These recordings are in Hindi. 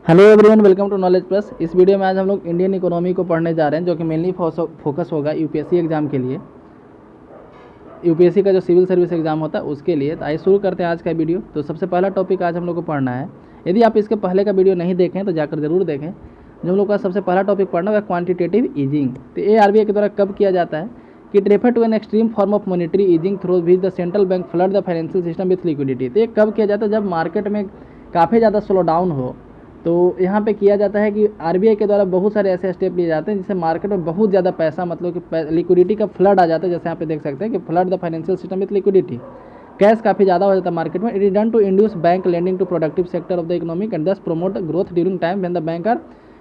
Hello everyone, welcome to knowledge plus. इस वीडियो में आज हम लोग इंडियन इकोनॉमी को पढ़ने जा रहे हैं, जो कि मेनली फोकस होगा यूपीएससी एग्ज़ाम के लिए। यूपीएससी का जो सिविल सर्विस एग्ज़ाम होता है उसके लिए। तो आइए शुरू करते हैं आज का वीडियो। तो सबसे पहला टॉपिक आज हम लोग को पढ़ना है। यदि आप इसके पहले का वीडियो नहीं देखें तो जाकर ज़रूर देखें। जो हम लोग का सबसे पहला टॉपिक पढ़ना है क्वान्टिटेटिव ईजिंग। तो ये आरबीआई के द्वारा कब किया जाता है कि it refer to an extreme form of monetary easing through which the central bank flood the financial system with liquidity. तो ये कब किया जाता है? जब मार्केट में काफ़ी ज़्यादा स्लो डाउन हो तो यहाँ पे किया जाता है कि आरबीआई के द्वारा बहुत सारे ऐसे स्टेप लिए जाते हैं जिससे मार्केट में बहुत ज़्यादा पैसा, मतलब कि लिक्विडिटी का फ्लड आ जाता है। जैसे यहाँ पे देख सकते हैं कि flood the financial system with liquidity, cash काफ़ी ज़्यादा हो जाता है मार्केट में। It is done to induce bank lending to productive sector of the economic and thus promote growth during time when the bank are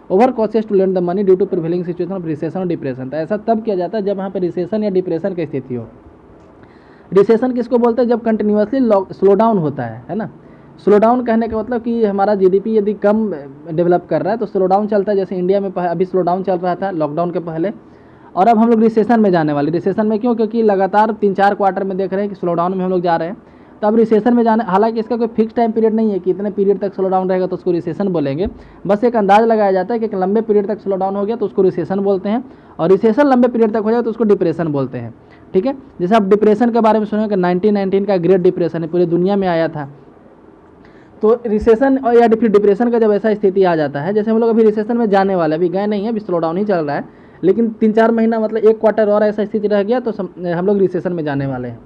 over cautious to lend the money due to prevailing situation of recession और डिप्रेशन। तो ऐसा तब किया जाता है जब यहाँ पे रिसेशन या डिप्रेशन की स्थिति हो। रिसेशन किसको बोलते हैं? जब कंटिन्यूसली स्लो डाउन होता है ना। स्लो डाउन कहने का मतलब कि हमारा जीडीपी यदि कम डेवलप कर रहा है तो स्लो डाउन चलता है। जैसे इंडिया में अभी स्लो डाउन चल रहा था लॉकडाउन के पहले, और अब हम लोग रिसेशन में जाने वाले। रिसेशन में क्यों? क्योंकि लगातार 3-4 क्वार्टर में देख रहे हैं कि स्लो डाउन में हम लोग जा रहे हैं। तो अब रिसेशन में जाने, हालांकि इसका कोई फिक्स टाइम पीरियड नहीं है कि इतने पीरियड तक स्लो डाउन रहेगा तो उसको रिसेशन बोलेंगे। बस एक अंदाज लगाया जाता है कि एक लंबे पीरियड तक स्लो डाउन हो गया तो उसको रिसेशन बोलते हैं, और रिसेशन लंबे पीरियड तक हो जाए तो उसको डिप्रेशन बोलते हैं। ठीक है, जैसे आप डिप्रेशन के बारे में सुने कि 1919 का ग्रेट डिप्रेशन है, पूरी दुनिया में आया था। तो रिसेशन और या फिर डिप्रेशन का जब ऐसा स्थिति आ जाता है, जैसे हम लोग अभी रिसेशन में जाने वाले, अभी गए नहीं है, अभी स्लो डाउन ही चल रहा है, लेकिन 3-4 महीना मतलब एक क्वार्टर और ऐसा स्थिति रह गया तो हम लोग रिसेशन में जाने वाले हैं।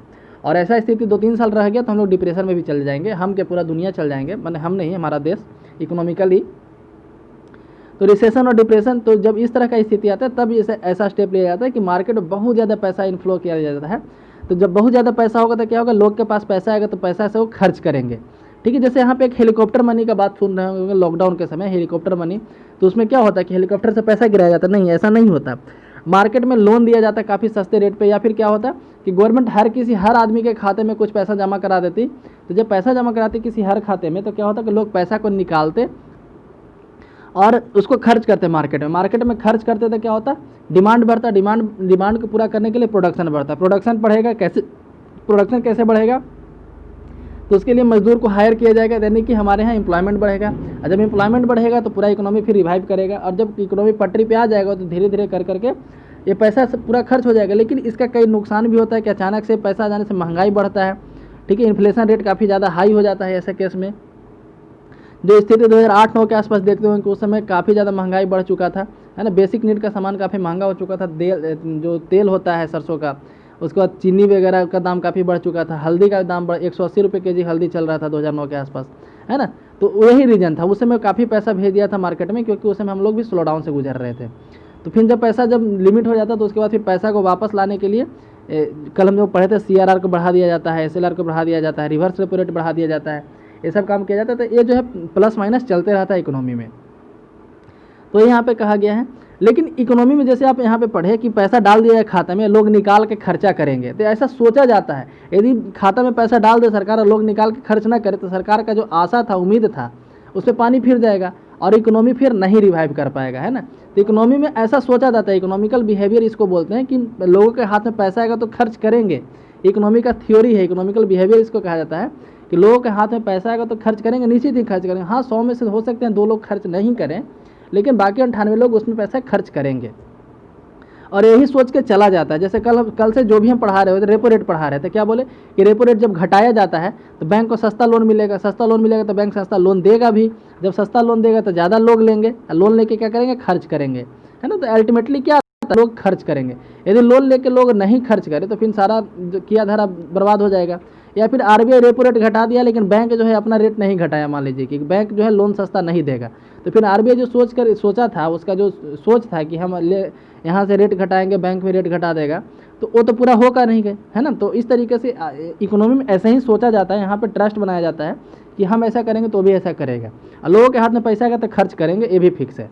और ऐसा स्थिति 2-3 साल रह गया तो हम लोग डिप्रेशन में भी चल जाएंगे। हम क्या, पूरा दुनिया चल जाएंगे, मैंने हम नहीं, हमारा देश इकोनॉमिकली। तो रिसेशन और डिप्रेशन, तो जब इस तरह का स्थिति आता है तब ऐसा स्टेप लिया जाता है कि मार्केट में बहुत ज़्यादा पैसा इनफ्लो किया जाता है। तो जब बहुत ज़्यादा पैसा होगा तो क्या होगा, लोग के पास पैसा आएगा तो पैसा से वो खर्च करेंगे। ठीक है, जैसे यहाँ पे एक हेलीकॉप्टर मनी का बात सुन रहे होंगे लॉकडाउन के समय, हेलीकॉप्टर मनी। तो उसमें क्या होता है कि हेलीकॉप्टर से पैसा गिराया जाता है? नहीं, ऐसा नहीं होता। मार्केट में लोन दिया जाता है काफ़ी सस्ते रेट पे, या फिर क्या होता है कि गवर्नमेंट हर आदमी के खाते में कुछ पैसा जमा करा देती। तो जब पैसा जमा कराती किसी हर खाते में तो क्या होता है कि लोग पैसा को निकालते और उसको खर्च करते मार्केट में। मार्केट में खर्च करते तो क्या होता है, डिमांड बढ़ता, डिमांड को पूरा करने के लिए प्रोडक्शन बढ़ता। प्रोडक्शन बढ़ेगा कैसे? प्रोडक्शन कैसे बढ़ेगा? तो उसके लिए मजदूर को हायर किया जाएगा, यानी कि हमारे यहाँ एम्प्लॉयमेंट बढ़ेगा। और जब एम्प्लॉयमेंट बढ़ेगा तो पूरा इकोनॉमी फिर रिवाइव करेगा, और जब इकोनॉमी पटरी पे आ जाएगा तो धीरे धीरे कर करके ये पैसा पूरा खर्च हो जाएगा। लेकिन इसका कई नुकसान भी होता है कि अचानक से पैसा आ जाने से महंगाई बढ़ता है। ठीक है, इन्फ्लेशन रेट काफ़ी ज़्यादा हाई हो जाता है ऐसे केस में। जो स्थिति 2008-9 के आसपास देखते होंगे कि उस समय काफ़ी ज़्यादा महंगाई बढ़ चुका था, है ना। बेसिक नीड का सामान काफ़ी महंगा हो चुका था। जो तेल होता है सरसों का, उसके बाद चीनी वगैरह का दाम काफ़ी बढ़ चुका था। हल्दी का दाम 180 रुपये केजी हल्दी चल रहा था 2009 के आसपास, है ना। तो वही रीज़न था, उस समय काफ़ी पैसा भेज दिया था मार्केट में, क्योंकि उस समय हम लोग भी स्लो डाउन से गुजर रहे थे। तो फिर जब पैसा जब लिमिट हो जाता तो उसके बाद फिर पैसा को वापस लाने के लिए कल हम जो पढ़े थे CRR को बढ़ा दिया जाता है, SLR को बढ़ा दिया जाता है, रिवर्स रेपो रेट बढ़ा दिया जाता है, ये सब काम किया जाता है। तो ये जो है प्लस माइनस चलते रहता है इकोनॉमी में। तो यहाँ पे कहा गया है, लेकिन इकोनॉमी में जैसे आप यहाँ पे पढ़े कि पैसा डाल दिया है खाता में, लोग निकाल के खर्चा करेंगे। तो ऐसा सोचा जाता है यदि खाता में पैसा डाल दे सरकार और लोग निकाल के खर्च ना करे तो सरकार का जो आशा था, उम्मीद था, उस पर पानी फिर जाएगा और इकोनॉमी फिर नहीं रिवाइव कर पाएगा, है ना। तो इकोनॉमी में ऐसा सोचा जाता है, इकोनॉमिकल बिहेवियर इसको बोलते हैं कि लोगों के हाथ में पैसा आएगा तो खर्च करेंगे। इकोनॉमी का थ्योरी है, इकोनॉमिकल बिहेवियर इसको कहा जाता है कि लोगों के हाथ में पैसा आएगा तो खर्च करेंगे, निश्चित ही खर्च करेंगे। हाँ, 100 में से हो सकते हैं 2 लोग खर्च नहीं करें, लेकिन बाकी 98 लोग उसमें पैसा खर्च करेंगे। और यही सोच के चला जाता है। जैसे कल से जो भी हम पढ़ा रहे होते, रेपो रेट पढ़ा रहे थे, क्या बोले कि रेपो रेट जब घटाया जाता है तो बैंक को सस्ता लोन मिलेगा, सस्ता लोन मिलेगा तो बैंक सस्ता लोन देगा भी। जब सस्ता लोन देगा तो ज़्यादा लोग लेंगे, लोन लेके क्या करेंगे, खर्च करेंगे, है ना। तो अल्टीमेटली क्या लोग खर्च करेंगे। यदि लोन लेके लोग नहीं खर्च करें तो फिर सारा किया धरा बर्बाद हो जाएगा। या फिर आरबीआई रेपो रेट घटा दिया लेकिन बैंक जो है अपना रेट नहीं घटाया, मान लीजिए कि बैंक जो है लोन सस्ता नहीं देगा, तो फिर आरबीआई जो सोचा था, उसका जो सोच था कि हम यहाँ से रेट घटाएंगे, बैंक में रेट घटा देगा, तो वो तो पूरा होगा नहीं गए, है ना। तो इस तरीके से इकोनॉमी में ऐसे ही सोचा जाता है, यहाँ पर ट्रस्ट बनाया जाता है कि हम ऐसा करेंगे तो भी ऐसा करेगा। लोगों के हाथ में पैसा आएगा तो खर्च करेंगे, ये भी फिक्स है।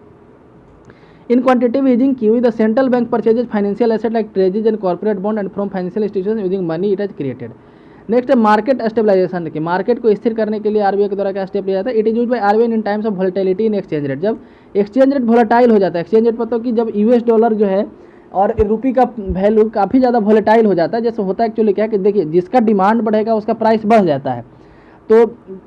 In quantitative easing QE, the central bank purchases financial asset like treasuries and corporate bond and from financial institutions using money it has created. Next है मार्केट स्टेबलाइजेशन की। मार्केट को स्थिर करने के लिए आरबीआई के द्वारा क्या स्टेप लिया जाता है? It is use by RBI in times of volatility in exchange rate. जब एक्सचेंज रेट वोलेटाइल हो जाता है, एक्सचेंज रेट मतलब कि जब यूएस डॉलर जो है और रुपये का वैल्यू काफ़ी ज़्यादा वोलेटाइल हो जाता है। जैसे होता है एक्चुअली क्या कि देखिए, जिसका डिमांड बढ़ेगा उसका प्राइस बढ़ जाता है। तो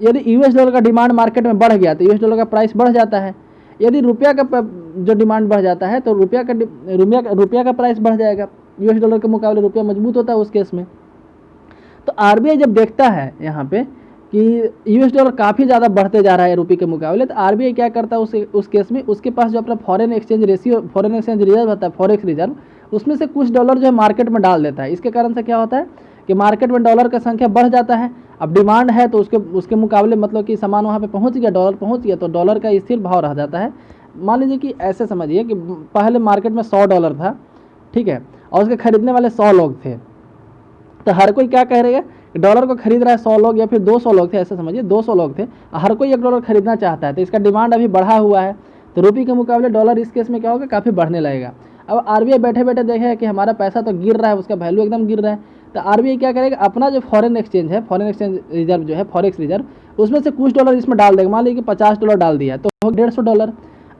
यदि यूएस डॉलर का डिमांड मार्केट में बढ़ गया तो यूएस डॉलर का प्राइस बढ़ जाता है। यदि रुपया का जो डिमांड बढ़ जाता है तो रुपया का प्राइस बढ़ जाएगा। यूएस डॉलर के मुकाबले रुपया मजबूत होता है उस केस में। तो आरबीआई जब देखता है यहाँ पे कि यूएस डॉलर काफ़ी ज़्यादा बढ़ते जा रहा है रुपये के मुकाबले, तो आरबीआई क्या करता है उस केस में, उसके पास जो अपना फॉरेन एक्सचेंज रिजर्व होता है, फॉरेक्स रिजर्व, उसमें से कुछ डॉलर जो है मार्केट में डाल देता है। इसके कारण से क्या होता है कि मार्केट में डॉलर का संख्या बढ़ जाता है। अब डिमांड है तो उसके मुकाबले मतलब कि सामान वहाँ पे पहुँच गया, डॉलर पहुँच गया, तो डॉलर का स्थिर भाव रह जाता है। मान लीजिए कि ऐसे समझिए कि पहले मार्केट में $100 था, ठीक है, और उसके खरीदने वाले 100 लोग थे, तो हर कोई क्या कह रहेगा, डॉलर को खरीद रहा है 100 लोग या फिर 200 लोग थे, ऐसे समझिए 200 लोग थे, हर कोई $1 खरीदना चाहता है, तो इसका डिमांड अभी बढ़ा हुआ है, तो रुपये के मुकाबले डॉलर इस केस में क्या होगा, काफ़ी बढ़ने लगेगा। अब आरबीआई बैठे बैठे देखेगा कि हमारा पैसा तो गिर रहा है, उसका वैल्यू एकदम गिर रहा है, तो आरबीआई क्या करेगा, अपना जो फॉरेन एक्सचेंज है, फॉरेन एक्सचेंज रिजर्व जो है, फॉरेक्स रिजर्व, उसमें से कुछ डॉलर इसमें डाल देगा। मान लीजिए कि $50 डाल दिया तो $150।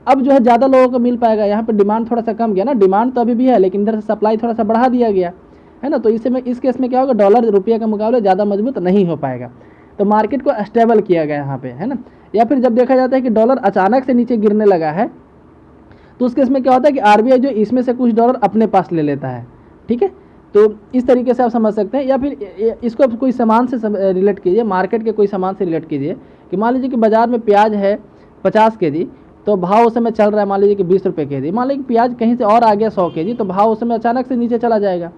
अब जो है ज़्यादा लोगों को मिल पाएगा। यहाँ पे डिमांड थोड़ा सा कम गया ना, डिमांड तो अभी भी है लेकिन इधर से सप्लाई थोड़ा सा बढ़ा दिया गया है ना, तो इस केस में क्या होगा, डॉलर रुपये के मुकाबले ज़्यादा मजबूत नहीं हो पाएगा, तो मार्केट को स्टेबल किया गया यहाँ पे, है ना। या फिर जब देखा जाता है कि डॉलर अचानक से नीचे गिरने लगा है, तो उस केस में क्या होता है कि आरबीआई जो इसमें से कुछ डॉलर अपने पास ले लेता है, ठीक है। तो इस तरीके से आप समझ सकते हैं। या फिर इसको आप कोई सामान से रिलेट कीजिए, मार्केट के कोई सामान से रिलेट कीजिए कि मान लीजिए कि बाजार में प्याज है 50 kg, तो भाव उस समय चल रहा है मान लीजिए कि 20 रुपये kg। मान लीजिए कि प्याज कहीं से और आ गया 100 kg, तो भाव उस समय अचानक से नीचे चला जाएगा,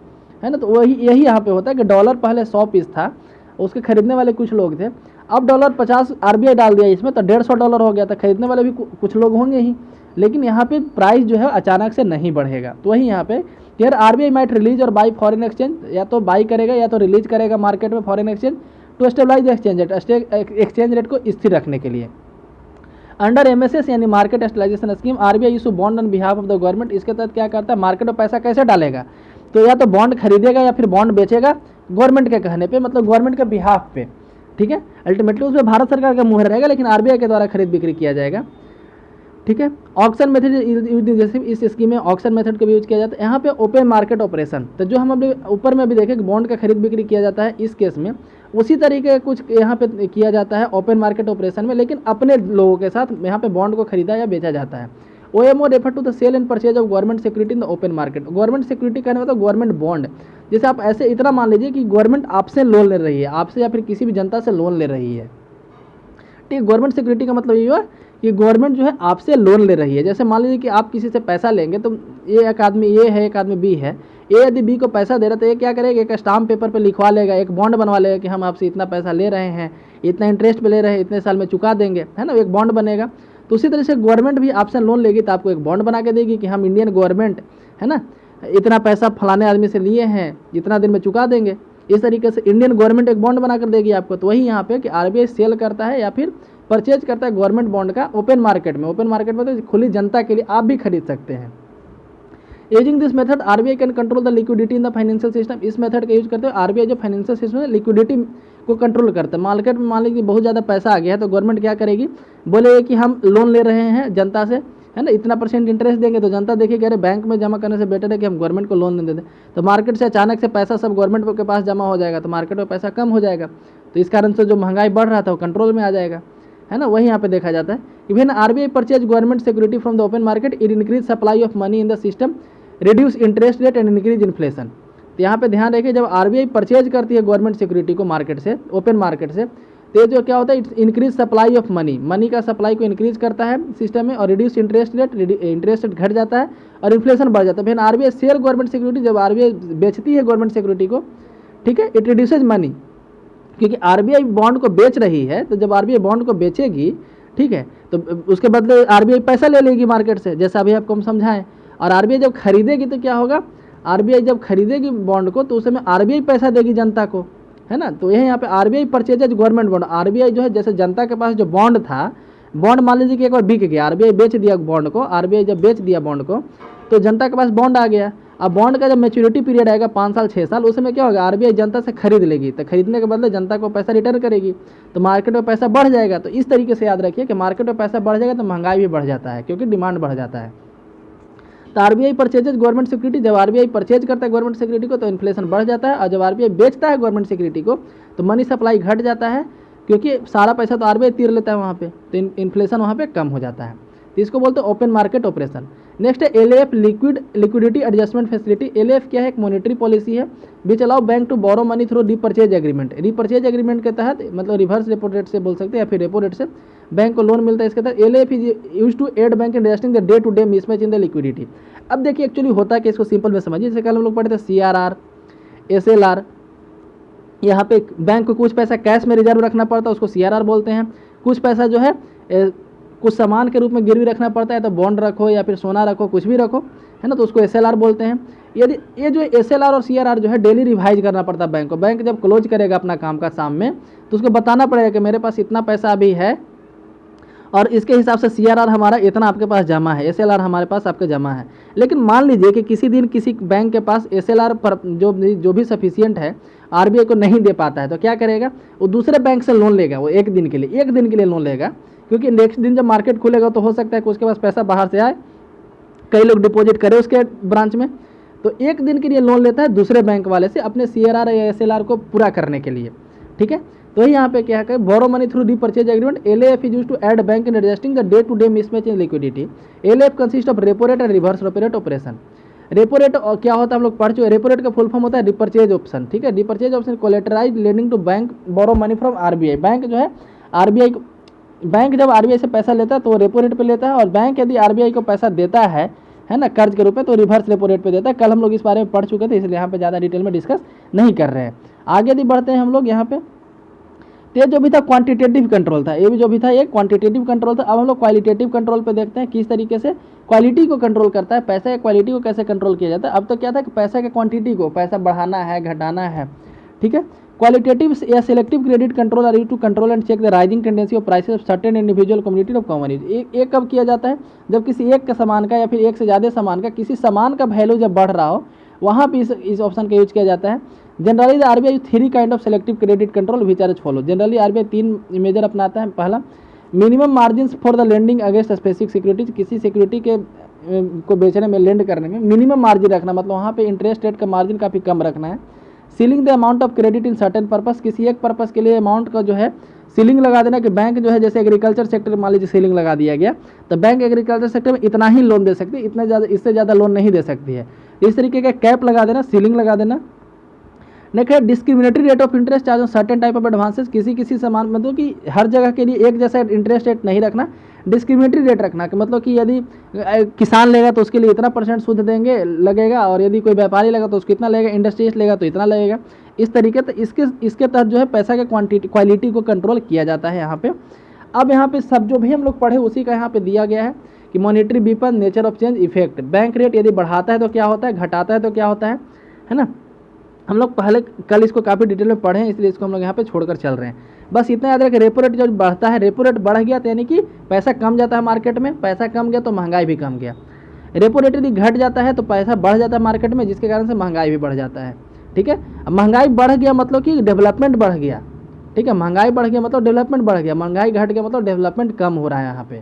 है ना। तो यही यहाँ पे होता है कि डॉलर पहले 100 पीस था, उसके खरीदने वाले कुछ लोग थे, अब डॉलर 50 आरबीआई डाल दिया इसमें, तो $150 हो गया, तो खरीदने वाले भी कुछ लोग होंगे ही, लेकिन यहाँ पे प्राइस जो है अचानक से नहीं बढ़ेगा। तो वही यहाँ पे यार आरबीआई माइट रिलीज और बाई फॉरेन एक्सचेंज, या तो बाई करेगा या तो रिलीज करेगा मार्केट में foreign exchange to stabilize exchange rate को स्थिर रखने के लिए। अंडर एमएसएस यानी market stabilization scheme, RBI issue bond on behalf of the government. इसके तहत क्या करता है, मार्केट में पैसा कैसे डालेगा, तो या तो बॉन्ड खरीदेगा या फिर बॉन्ड बेचेगा गवर्नमेंट के कहने पे, मतलब गवर्नमेंट के बिहाफ पे, ठीक है। अल्टीमेटली उसमें भारत सरकार का मुहर रहेगा, लेकिन आरबीआई के द्वारा खरीद बिक्री किया जाएगा, ठीक है। ऑक्शन मेथड, जैसे इस स्कीम में ऑक्शन मेथड का भी यूज किया जाता है। यहाँ पे ओपन मार्केट ऑपरेशन, तो जो हम अभी ऊपर में भी देखें कि बॉन्ड का खरीद बिक्री किया जाता है, इस केस में उसी तरीके कुछ यहाँ पे किया जाता है ओपन मार्केट ऑपरेशन में, लेकिन अपने लोगों के साथ यहाँ पे बॉन्ड को खरीदा या बेचा जाता है। OMO refer to the sale and purchase of government security in the open market. Government security कहने मतलब गवर्नमेंट बॉन्ड। जैसे आप ऐसे इतना मान लीजिए कि गवर्नमेंट आपसे लोन ले रही है, आपसे या फिर किसी भी जनता से लोन ले रही है, ठीक। गवर्नमेंट सिक्योरिटी का मतलब ये हुआ कि गवर्नमेंट जो है आपसे लोन ले रही है। जैसे मान लीजिए कि आप किसी से पैसा लेंगे, तो ये एक आदमी ए है, एक आदमी बी है, ए यदि बी को पैसा दे रहा है तो ये क्या करेगा, एक स्टाम्प पेपर पे लिखवा लेगा, एक बॉन्ड बनवा लेगा कि हम आपसे इतना पैसा ले रहे हैं, इतना इंटरेस्ट पे ले रहे हैं, इतने साल में चुका देंगे, है ना, एक बॉन्ड बनेगा। तो उसी तरह से गवर्नमेंट भी आपसे लोन लेगी तो आपको एक बॉन्ड बना के देगी कि हम इंडियन गवर्नमेंट, है ना, इतना पैसा फलाने आदमी से लिए हैं, इतना दिन में चुका देंगे। इस तरीके से इंडियन गवर्नमेंट एक बॉन्ड बना कर देगी आपको। तो वही यहाँ पे कि आरबीआई सेल करता है या फिर परचेज करता है गवर्नमेंट बॉन्ड का ओपन मार्केट में। ओपन मार्केट में तो खुली जनता के लिए आप भी खरीद सकते हैं। Using this method RBI can control the liquidity in the financial system. इस मेथड का यूज करते हुए आरबीआई जो फाइनेंशियल सिस्टम है लिक्विडिटी को कंट्रोल करता है। मार्केट में मान लीजिए बहुत ज़्यादा पैसा आ गया है तो गवर्नमेंट क्या करेगी, बोलेगी कि हम लोन ले रहे हैं जनता से, है ना, इतना % इंटरेस्ट देंगे, तो जनता देखिए अरे बैंक में जमा करने से बेटर है कि हम गवर्नमेंट को लोन दे दें। तो मार्केट से अचानक से पैसा सब गवर्नमेंट के पास जमा हो जाएगा, तो मार्केट में पैसा कम हो जाएगा, तो इस कारण से जो महंगाई बढ़ रहा था वो कंट्रोल में आ जाएगा, है ना। वही यहाँ पे देखा जाता है। Even RBI purchase government security from the open market, it increase supply of money in the system, reduce interest rate and increase inflation. तो यहाँ पे ध्यान रखिए, जब आरबीआई परचेज करती है गवर्नमेंट सिक्योरिटी को मार्केट से, ओपन मार्केट से, तो ये जो क्या होता है, it's increase supply of money, money का सप्लाई को इंक्रीज करता है सिस्टम में, और reduce interest rate, interest rate घट जाता है और इन्फ्लेशन बढ़ जाता है। फिर आरबीआई शेयर गवर्नमेंट सिक्योरिटी, जब आरबीआई बेचती है गवर्नमेंट सिक्योरिटी को, ठीक है, इट रिड्यूसेज मनी, क्योंकि आरबीआई बॉन्ड को बेच रही है, तो जब आरबीआई बॉन्ड को बेचेगी, ठीक है, तो उसके बदले आरबीआई पैसा ले लेगी मार्केट से, जैसा अभी आपको हम समझाएं। और आरबीआई जब खरीदेगी तो क्या होगा, आरबीआई जब खरीदेगी बॉन्ड को तो उस समय आरबीआई पैसा देगी जनता को, है ना। तो यही यहाँ पे RBI purchases government bond. RBI जो है जैसे जनता के पास जो बॉन्ड था, बॉन्ड मान लीजिए कि एक बार बिक गया, आरबीआई बेच दिया बॉन्ड को, आरबीआई जब बेच दिया बॉन्ड को तो जनता के पास बॉन्ड आ गया। अब बॉन्ड का जब मैच्योरिटी पीरियड आएगा 5 साल 6 साल, उस समय क्या होगा, आरबीआई जनता से खरीद लेगी, तो खरीदने के बदले जनता को पैसा रिटर्न करेगी, तो मार्केट में पैसा बढ़ जाएगा। तो इस तरीके से याद रखिए कि मार्केट में पैसा बढ़ जाएगा तो महंगाई भी बढ़ जाता है, क्योंकि डिमांड बढ़ जाता है। तो आरबीआई परचेजेज गवर्नमेंट सिक्योरिटी, जब आरबीआई परचेज करता है गवर्नमेंट सिक्योरिटी को तो इन्फ्लेशन बढ़ जाता है, और जब आरबीआई बेचता है गवर्नमेंट सिक्योरिटी को तो मनी सप्लाई घट जाता है, क्योंकि सारा पैसा तो आरबीआई तीर लेता है वहाँ पे, तो इन्फ्लेशन वहाँ पे कम हो जाता है। तो इसको बोलते हैं ओपन मार्केट ऑपरेशन। नेक्स्ट है LAF, liquidity adjustment facility. LAF क्या है? एक मॉनेटरी पॉलिसी है which allow bank to borrow money through repurchase agreement. Repurchase agreement के तहत, मतलब रिवर्स रेपो रेट से बोल सकते हैं या फिर रेपो रेट से बैंक को लोन मिलता है। इसके तहत LAF is use to aid bank in adjusting the day to day mismatch in the liquidity. अब देखिए एक्चुअली होता है कि इसको सिंपल में समझिए, जैसे कल हम लोग पढ़े थे सीआरआर, एसएलआर। यहाँ पे बैंक को कुछ पैसा कैश में रिजर्व रखना पड़ता है, उसको सीआरआर बोलते हैं। कुछ पैसा जो है कुछ सामान के रूप में गिरवी रखना पड़ता है, तो बॉन्ड रखो या फिर सोना रखो, कुछ भी रखो, है ना, तो उसको एसएलआर बोलते हैं। यदि ये जो एसएलआर और सीआरआर जो है डेली रिवाइज करना पड़ता है बैंक को। बैंक जब क्लोज करेगा अपना काम का शाम में, तो उसको बताना पड़ेगा कि मेरे पास इतना पैसा अभी है और इसके हिसाब से सीआरआर हमारा इतना आपके पास जमा है, एसएलआर हमारे पास आपके जमा है। लेकिन मान लीजिए कि किसी दिन किसी बैंक के पास एसएलआर पर जो भी सफिशिएंट है आरबीआई को नहीं दे पाता है, तो क्या करेगा? वो दूसरे बैंक से लोन लेगा। वो एक दिन के लिए लोन लेगा, क्योंकि नेक्स्ट दिन जब मार्केट खुलेगा तो हो सकता है कि उसके पास पैसा बाहर से आए, कई लोग डिपॉजिट करें उसके ब्रांच में, तो एक दिन के लिए लोन लेता है दूसरे बैंक वाले से अपने सीआरआर या एसएलआर को पूरा करने के लिए। ठीक है, तो यहाँ पे क्या है? Borrow money through repurchase agreement. LAF is used to aid bank in adjusting the day to day mismatch in liquidity. LAF consist of repo rate and reverse repo rate operation. Repo rate क्या होता है हम लोग पढ़ चुके। रेपो रेट का फुल फॉर्म होता है रिपरचेज ऑप्शन। ठीक है, repurchase option collateralise lending to bank borrow money from RBI. Bank जो है आरबीआई, बैंक जब आरबीआई से पैसा लेता है तो वो रेपो रेट पे लेता है, और बैंक यदि आरबीआई को पैसा देता है ना, कर्ज के रूप में, तो रिवर्स रेपो रेट पे देता है। कल हम लोग इस बारे में पढ़ चुके थे, इसलिए यहाँ पे ज़्यादा डिटेल में डिस्कस नहीं कर रहे हैं। आगे यदि बढ़ते हैं हम लोग यहाँ पे, तो ये जो भी था क्वांटिटेटिव कंट्रोल था, ये भी जो भी था ये क्वांटिटेटिव कंट्रोल था। अब हम लोग क्वालिटेटिव कंट्रोल पे देखते हैं किस तरीके से क्वालिटी को कंट्रोल करता है, पैसा की क्वालिटी को कैसे कंट्रोल किया जाता है। अब तो क्या था कि पैसा की क्वांटिटी को, पैसा बढ़ाना है घटाना है, ठीक है। क्वालिटेटिव या selective credit control are used to control and check the rising tendency of prices of certain individual community of common use. एक कब किया जाता है? जब किसी एक का सामान का या फिर एक से ज़्यादा सामान का, किसी सामान का वैल्यू जब बढ़ रहा हो, वहाँ पे इस ऑप्शन का यूज किया जाता है। Generally the RBI three kind of selective credit control which are as follow. Generally RBI 3 measure अपनाता है। पहला, minimum margin for the lending against specific securities. किसी सिक्योरिटी के को बेचने में, लेंड करने में मिनिमम मार्जिन रखना, मतलब वहाँ पे इंटरेस्ट रेट का मार्जिन काफ़ी कम रखना है। Ceiling the amount of credit in certain purpose. किसी एक पर्पस के लिए अमाउंट का जो है सीलिंग लगा देना, कि बैंक जो है जैसे एग्रीकल्चर सेक्टर मान लीजिए सीलिंग लगा दिया गया, तो बैंक एग्रीकल्चर सेक्टर में इतना ही लोन दे सकती है, इतना ज़्यादा, इससे ज़्यादा लोन नहीं दे सकती है। इस तरीके का कैप लगा देना, सीलिंग लगा देना। नेक्स्ट है discriminatory rate of interest charge on certain type of advances. किसी सामान, मतलब कि हर जगह के लिए एक जैसा इंटरेस्ट रेट नहीं रखना, डिस्क्रिमिनेटरी रेट रखना, कि मतलब कि यदि किसान लेगा तो उसके लिए इतना % सूद देंगे लगेगा, और यदि कोई व्यापारी लेगा तो उसको इतना लगेगा, इंडस्ट्रीज लेगा तो इतना लगेगा। इस तरीके से इसके तहत जो है पैसा के क्वालिटी को कंट्रोल किया जाता है यहाँ पे। अब यहाँ पे सब जो भी हम लोग पढ़े उसी का यहाँ पे दिया गया है कि monetary weapon, nature of change, effect. Bank rate यदि बढ़ाता है तो क्या होता है, घटाता है तो क्या होता है ना। हम लोग पहले कल इसको काफ़ी डिटेल में पढ़े हैं, इसलिए इसको हम लोग यहाँ पे छोड़कर चल रहे हैं। बस इतना याद रखें, रेपो रेट जब बढ़ता है, रेपो रेट बढ़ गया तो यानी कि पैसा कम जाता है मार्केट में, पैसा कम गया तो महंगाई भी कम गया। रेपो रेट यदि घट जाता है तो पैसा बढ़ जाता है मार्केट में, जिसके कारण से महंगाई भी बढ़ जाता है। ठीक है, अब महंगाई बढ़ गया मतलब कि डेवलपमेंट बढ़ गया। ठीक है, महंगाई बढ़ गया मतलब डेवलपमेंट बढ़ गया, महंगाई घट गया मतलब डेवलपमेंट कम हो रहा है यहाँ पे।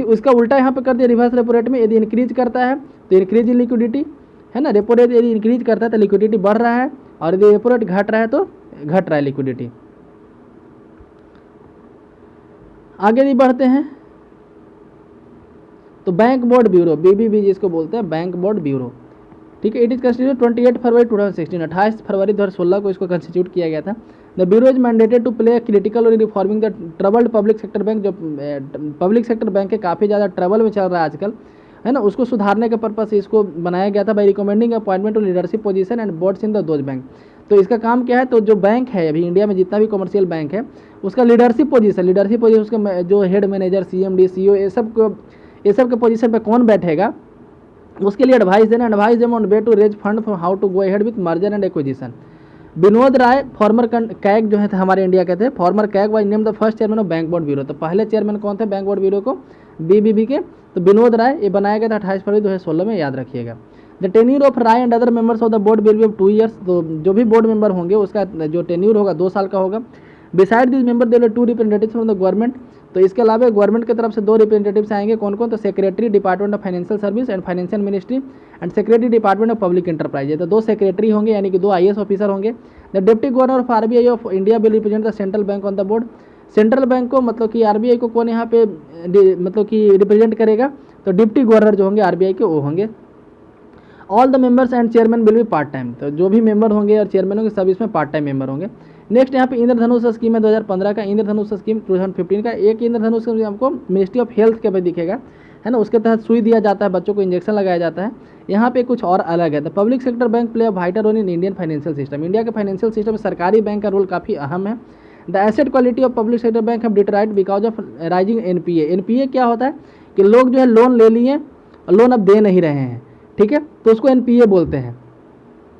उसका उल्टा यहाँ पे कर दिया रिवर्स रेपो रेट में। यदि इंक्रीज करता है तो इंक्रीज इन लिक्विडिटी, है ना। रेपो रेट यदि इंक्रीज करता है तो लिक्विडिटी बढ़ रहा है, और यदि रेपो रेट घट रहा है तो घट रहा है लिक्विडिटी। आगे भी बढ़ते हैं तो बैंक बोर्ड ब्यूरो, बीबीबी जिसको बोलते हैं, बैंक बोर्ड ब्यूरो। ठीक है, इट इज कंस्टिट्यूट 28 फरवरी 2016, 28 फरवरी 2016 को इसको कंस्टिट्यूट किया गया था। The bureau is mandated to play critical role in reforming the troubled public sector bank. जो पब्लिक सेक्टर बैंक है काफ़ी ज़्यादा ट्रबल में चल रहा है आजकल, है ना, उसको सुधारने के पर्पज से इसको बनाया गया था। By recommending appointment to leadership position and boards in the those bank. तो इसका काम क्या है, तो जो बैंक है अभी इंडिया में जितना भी कमर्शियल बैंक है उसका लीडरशिप पोजीशन उसके जो हेड मैनेजर, CMD, CEO, ये सब के पोजीशन पे कौन बैठेगा, उसके लिए एडवाइस देना। Advice them on way to raise fund for how to go ahead with merger and acquisition. Vinod Rai former CAG जो है हमारे इंडिया के थे, former CAG was name the first chairman of bank board bureau. तो पहले चेयरमैन कौन थे बैंक बोर्ड ब्यूरो को, बीबीबी के, तो विनोद राय। ये बनाया गया था 28 फरवरी 2016 में, याद रखिएगा। The tenure of Rai and other members of the board will be of 2 years. तो जो भी बोर्ड मेंबर होंगे उसका जो टेन्यूर होगा 2 साल का होगा। Beside this member they will 2 representatives from the government. तो इसके अलावा गवर्नमेंट की तरफ से 2 रिप्रेजेंटेटिव्स आएंगे, कौन कौन, तो secretary department of financial service and financial ministry and secretary department of public enterprise. तो 2 सेक्रेटरी होंगे यानी कि 2 IAS ऑफिसर होंगे। The deputy governor of RBI of India will represent the central bank on the board. Central bank को मतलब कि RBI को कौन यहाँ पे मतलब कि रिप्रेजेंट करेगा, तो डिप्टी गवर्नर जो होंगे RBI के वो होंगे। All the members and chairman will be part time, तो जो भी मेंबर होंगे और चेयरमैन होंगे सब इसमें पार्ट टाइम मेंबर होंगे। नेक्स्ट यहाँ पे इंद्रधनुष स्कीम है 2015 का, इंद्रधनुष स्कीम 2015 का। एक इंद्रधनुष स्कीम आपको मिनिस्ट्री ऑफ हेल्थ के पे दिखेगा, है ना, उसके तहत सुई दिया जाता है, बच्चों को इंजेक्शन लगाया जाता है। यहाँ पे कुछ और अलग है। The public sector bank play a vital role in Indian financial system. India के फाइनेंशियल सिस्टम में सरकारी बैंक का रोल काफ़ी अहम है। The asset quality of public sector bank have deteriorate because of rising NPA। NPA क्या होता है कि लोग जो है लोन ले लिए और लोन अब दे नहीं रहे हैं, ठीक है, तो उसको NPA बोलते हैं।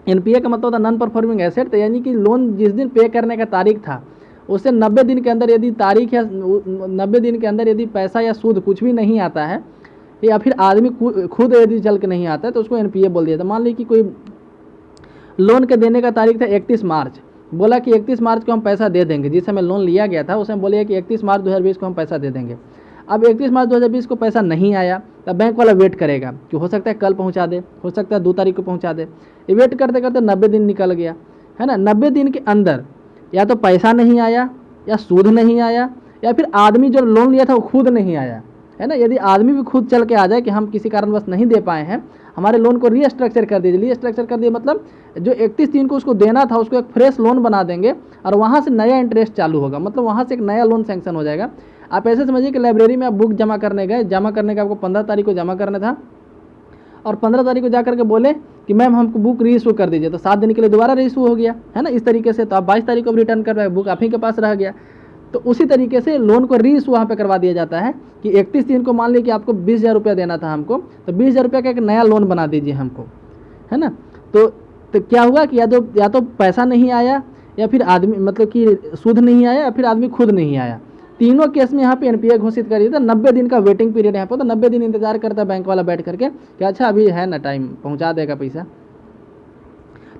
NPA का मतलब होता है नॉन परफॉर्मिंग एसेट, तो यानी कि लोन जिस दिन पे करने का तारीख था उससे 90 दिन के अंदर यदि तारीख या 90 दिन के अंदर यदि पैसा या सूद कुछ भी नहीं आता है या फिर आदमी खुद यदि चल के नहीं आता है तो उसको NPA बोल दिया था। मान लीजिए कि कोई लोन के देने का तारीख था 31 मार्च, बोला कि 31 मार्च को हम पैसा दे देंगे, जिस समय लोन लिया गया था उसमें बोलिए कि 31 मार्च 2020 को हम पैसा दे देंगे। अब 31 मार्च 2020 को पैसा नहीं आया तो बैंक वाला वेट करेगा कि हो सकता है कल पहुंचा दे, हो सकता है 2 तारीख को पहुंचा दे। ये वेट करते करते 90 दिन निकल गया, है ना। 90 दिन के अंदर या तो पैसा नहीं आया या सूद नहीं आया या फिर आदमी जो लोन लिया था वो खुद नहीं आया, है ना। यदि आदमी भी खुद चल के आ जाए कि हम किसी कारणवश नहीं दे पाए हैं, हमारे लोन को रीस्ट्रक्चर कर दीजिए। रीस्ट्रक्चर कर दिए मतलब जो 31 दिन को उसको देना था उसको एक फ्रेश लोन बना देंगे और वहाँ से नया इंटरेस्ट चालू होगा, मतलब वहाँ से एक नया लोन सैंक्शन हो जाएगा। आप ऐसे समझिए कि लाइब्रेरी में आप बुक जमा करने गए, जमा करने का आपको 15 तारीख को जमा करना था और 15 तारीख को जा करके बोले कि मैम हमको बुक रीइशू कर दीजिए, तो 7 दिन के लिए दोबारा रीइशू हो गया, है ना। इस तरीके से तो आप 22 तारीख को भी रिटर्न कर रहे हैं, बुक आप ही के पास रह गया। तो उसी तरीके से लोन को रीइशू वहाँ पे करवा दिया जाता है कि 31 दिन को मान लीजिए कि आपको 20,000 रुपया देना था हमको, तो 20,000 रुपया का एक नया लोन बना दीजिए हमको, है ना। तो क्या हुआ कि या तो पैसा नहीं आया या फिर आदमी मतलब कि सूद नहीं आया या फिर आदमी खुद नहीं आया। तीनों केस में यहाँ पे NPA घोषित कर दिया था। 90 दिन का वेटिंग पीरियड यहाँ पे, तो 90 दिन इंतजार करता है बैंक वाला बैठ करके कि अच्छा अभी है ना टाइम, पहुँचा देगा पैसा,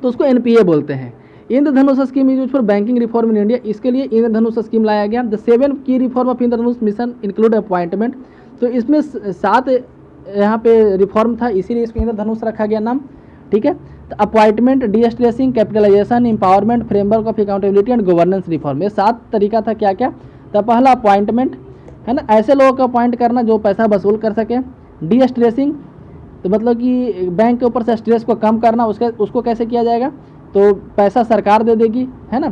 तो उसको NPA बोलते हैं। Indradhanush scheme is used for banking reform in India, इसके लिए इंद्रधनुष स्कीम लाया गया। The 7 key reform of Indradhanush mission include appointment, तो इसमें 7 यहाँ पे रिफॉर्म था, इसीलिए इसको इंद्रधनुष रखा गया नाम, ठीक है। तो appointment, de-stressing, capitalisation, empowerment, framework of accountability and governance reform, ये 7 तरीका था। क्या क्या, तो पहला अपॉइंटमेंट, है ना, ऐसे लोगों को अपॉइंट करना जो पैसा वसूल कर सके। डीस्ट्रेसिंग, तो मतलब कि बैंक के ऊपर से स्ट्रेस को कम करना, उसको कैसे किया जाएगा, तो पैसा सरकार दे देगी, है ना।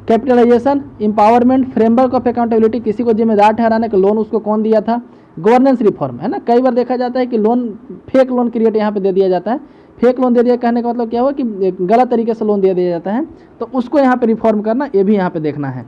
Capitalization, empowerment, framework of accountability, किसी को जिम्मेदार ठहराने का लोन उसको कौन दिया था। गवर्नेंस रिफॉर्म, है ना, कई बार देखा जाता है कि लोन फेक लोन क्रिएट यहाँ पे दे दिया जाता है। फेक लोन दे दिया कहने का मतलब क्या हुआ कि गलत तरीके से लोन दे दिया जाता है, तो उसको यहाँ पे रिफॉर्म करना, ये भी यहाँ पे देखना है।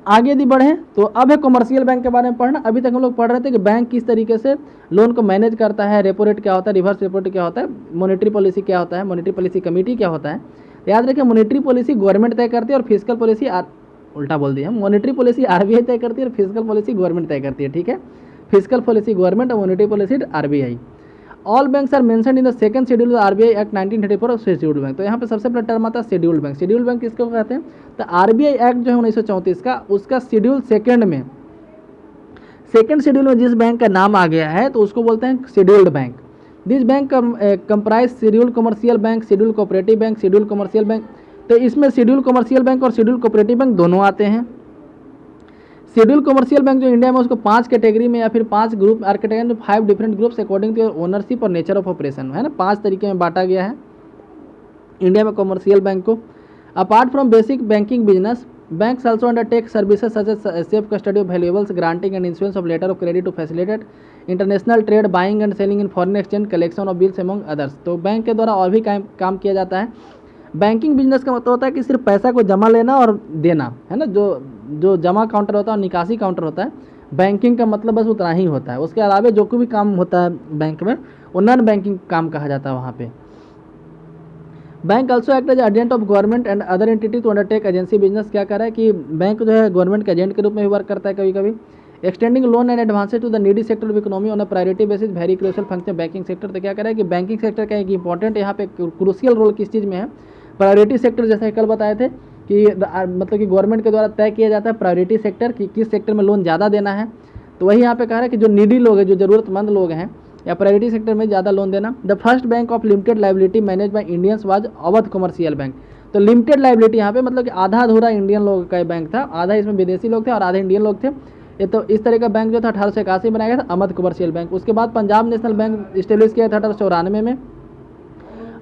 आगे यदि बढ़ें तो अब है कमर्शियल बैंक के बारे में पढ़ना। अभी तक हम लोग पढ़ रहे थे कि बैंक किस तरीके से लोन को मैनेज करता है, रेपो रेट क्या होता है, रिवर्स रेपो रेट क्या होता है, मॉनेटरी पॉलिसी क्या होता है, मॉनेटरी पॉलिसी कमेटी क्या होता है। याद रखिए मॉनेटरी पॉलिसी गवर्नमेंट तय करती है और फिजिकल पॉलिसी उल्टा बोल दिया, मॉनेटरी पॉलिसी RBI तय करती है और फिजिकल पॉलिसी गवर्नमेंट तय करती है, ठीक है। फिजिकल पॉलिसी गवर्नमेंट और monetary policy RBI। All banks are mentioned in the second schedule RBI act 1934 of scheduled bank. तो यहाँ पे सबसे पहला टर्म आता है शेड्यूल्ड बैंक। शेड्यूल्ड बैंक किसको कहते हैं, तो RBI एक्ट जो है 1934 का, उसका शेड्यूल सेकंड में, सेकंड शेड्यूल में जिस बैंक का नाम आ गया है तो उसको बोलते हैं scheduled bank. This bank comprise scheduled commercial bank, scheduled cooperative bank, scheduled commercial bank. तो इसमें शेड्यूल्ड कमर्शियल बैंक और शेड्यूल्ड कोऑपरेटिव बैंक दोनों आते हैं। शेड्यूल कमर्शियल बैंक जो इंडिया में, उसको 5 कैटेगरी में या फिर 5 group architect 5 different groups according to ownership और नेचर ऑफ ऑपरेशन, है ना, 5 तरीके में बांटा गया है इंडिया में कमर्शियल बैंक को। Apart from basic banking business, banks also undertake services such as safe custody of valuables, granting and insurance of letter of credit to facilitate international trade, buying and selling in foreign exchange, collection of bills among others. तो बैंक के द्वारा और भी काम किया जाता है। बैंकिंग बिजनेस का मतलब होता है कि सिर्फ पैसा को जमा लेना और देना, है ना, जो जमा काउंटर होता है और निकासी काउंटर होता है, बैंकिंग का मतलब बस उतना ही होता है। उसके अलावा जो कोई भी काम होता है बैंक में वो नॉन बैंकिंग काम कहा जाता है वहाँ पे। Bank also act as agent of government and other entity to undertake agency business. क्या कर रहा है कि बैंक जो है गवर्नमेंट के एजेंट के रूप में भी वर्क करता है कभी कभी। Extending loan and advances to the needy sector of economy on a priority basis, very crucial function banking sector. तो क्या कर रहा है कि बैंकिंग सेक्टर का एक इंपॉर्टेंट यहाँ पे क्रूशियल रोल किस चीज़ में है, प्रायोरिटी सेक्टर, जैसे कल बताए थे कि मतलब कि गवर्नमेंट के द्वारा तय किया जाता है प्रायोरिटी सेक्टर कि किस सेक्टर में लोन ज़्यादा देना है। तो वही यहाँ पे कह रहा है कि जो नीडी लोग हैं, जो ज़रूरतमंद लोग हैं, या प्रायोरिटी सेक्टर में ज़्यादा लोन देना। The first bank of limited liability manage by Indians was Awadh commercial bank. तो लिमिटेड लाइबिलिटी यहाँ पे मतलब कि आधा अधूरा इंडियन लोगों का बैंक था, आधा इसमें विदेशी लोग थे और आधे इंडियन लोग थे। ये तो इस तरह का बैंक जो था 1881 बनाया गया था, अवध कमर्शियल बैंक। उसके बाद पंजाब नेशनल बैंक इस्टेब्लिश किया था 1894 में।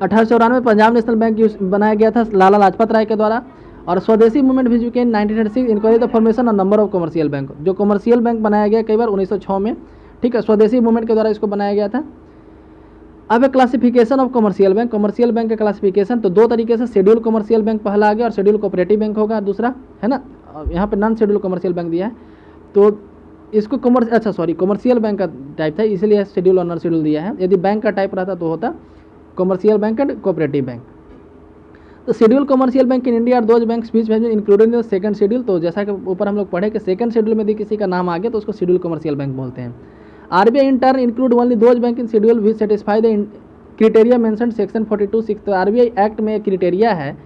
1894 में पंजाब नेशनल बैंक बनाया गया था लाला लाजपत राय के द्वारा। और स्वदेशी मूवमेंट भी चुके 1936 इनक्वायरी द फॉर्मेशन और नंबर ऑफ कमर्शियल बैंक। जो कमर्शियल बैंक बनाया गया कई बार 1906 में, ठीक है, स्वदेशी मूवमेंट के द्वारा इसको बनाया गया था। अब है classification of commercial bank. Commercial bank का क्लासिफिकेशन तो दो तरीके से, शेड्यूल कमर्शियल बैंक पहला आ गया और शेड्यूल कोऑपरेटिव बैंक होगा दूसरा, है ना। यहाँ पे नॉन शेड्यूल कमर्शियल बैंक दिया है, तो इसको कमर्शियल बैंक का टाइप था, इसलिए शेड्यूल और नॉन शेड्यूल दिया है। यदि बैंक का टाइप रहता तो होता commercial bank and cooperative bank. तो scheduled commercial bank in India और दोज बैंक स्पीच में इंक्लूडेड इन सेकंड शेड्यूल। तो जैसा कि ऊपर हम लोग पढ़े कि सेकंड शेड्यूल में यदि किसी का नाम आ गया तो उसको शेड्यूल कमर्शियल बैंक बोलते हैं। RBI in turn include only those bank in schedule which satisfy the criteria mentioned section 42(6). तो आरबीआई एक्ट में क्रिटेरिया है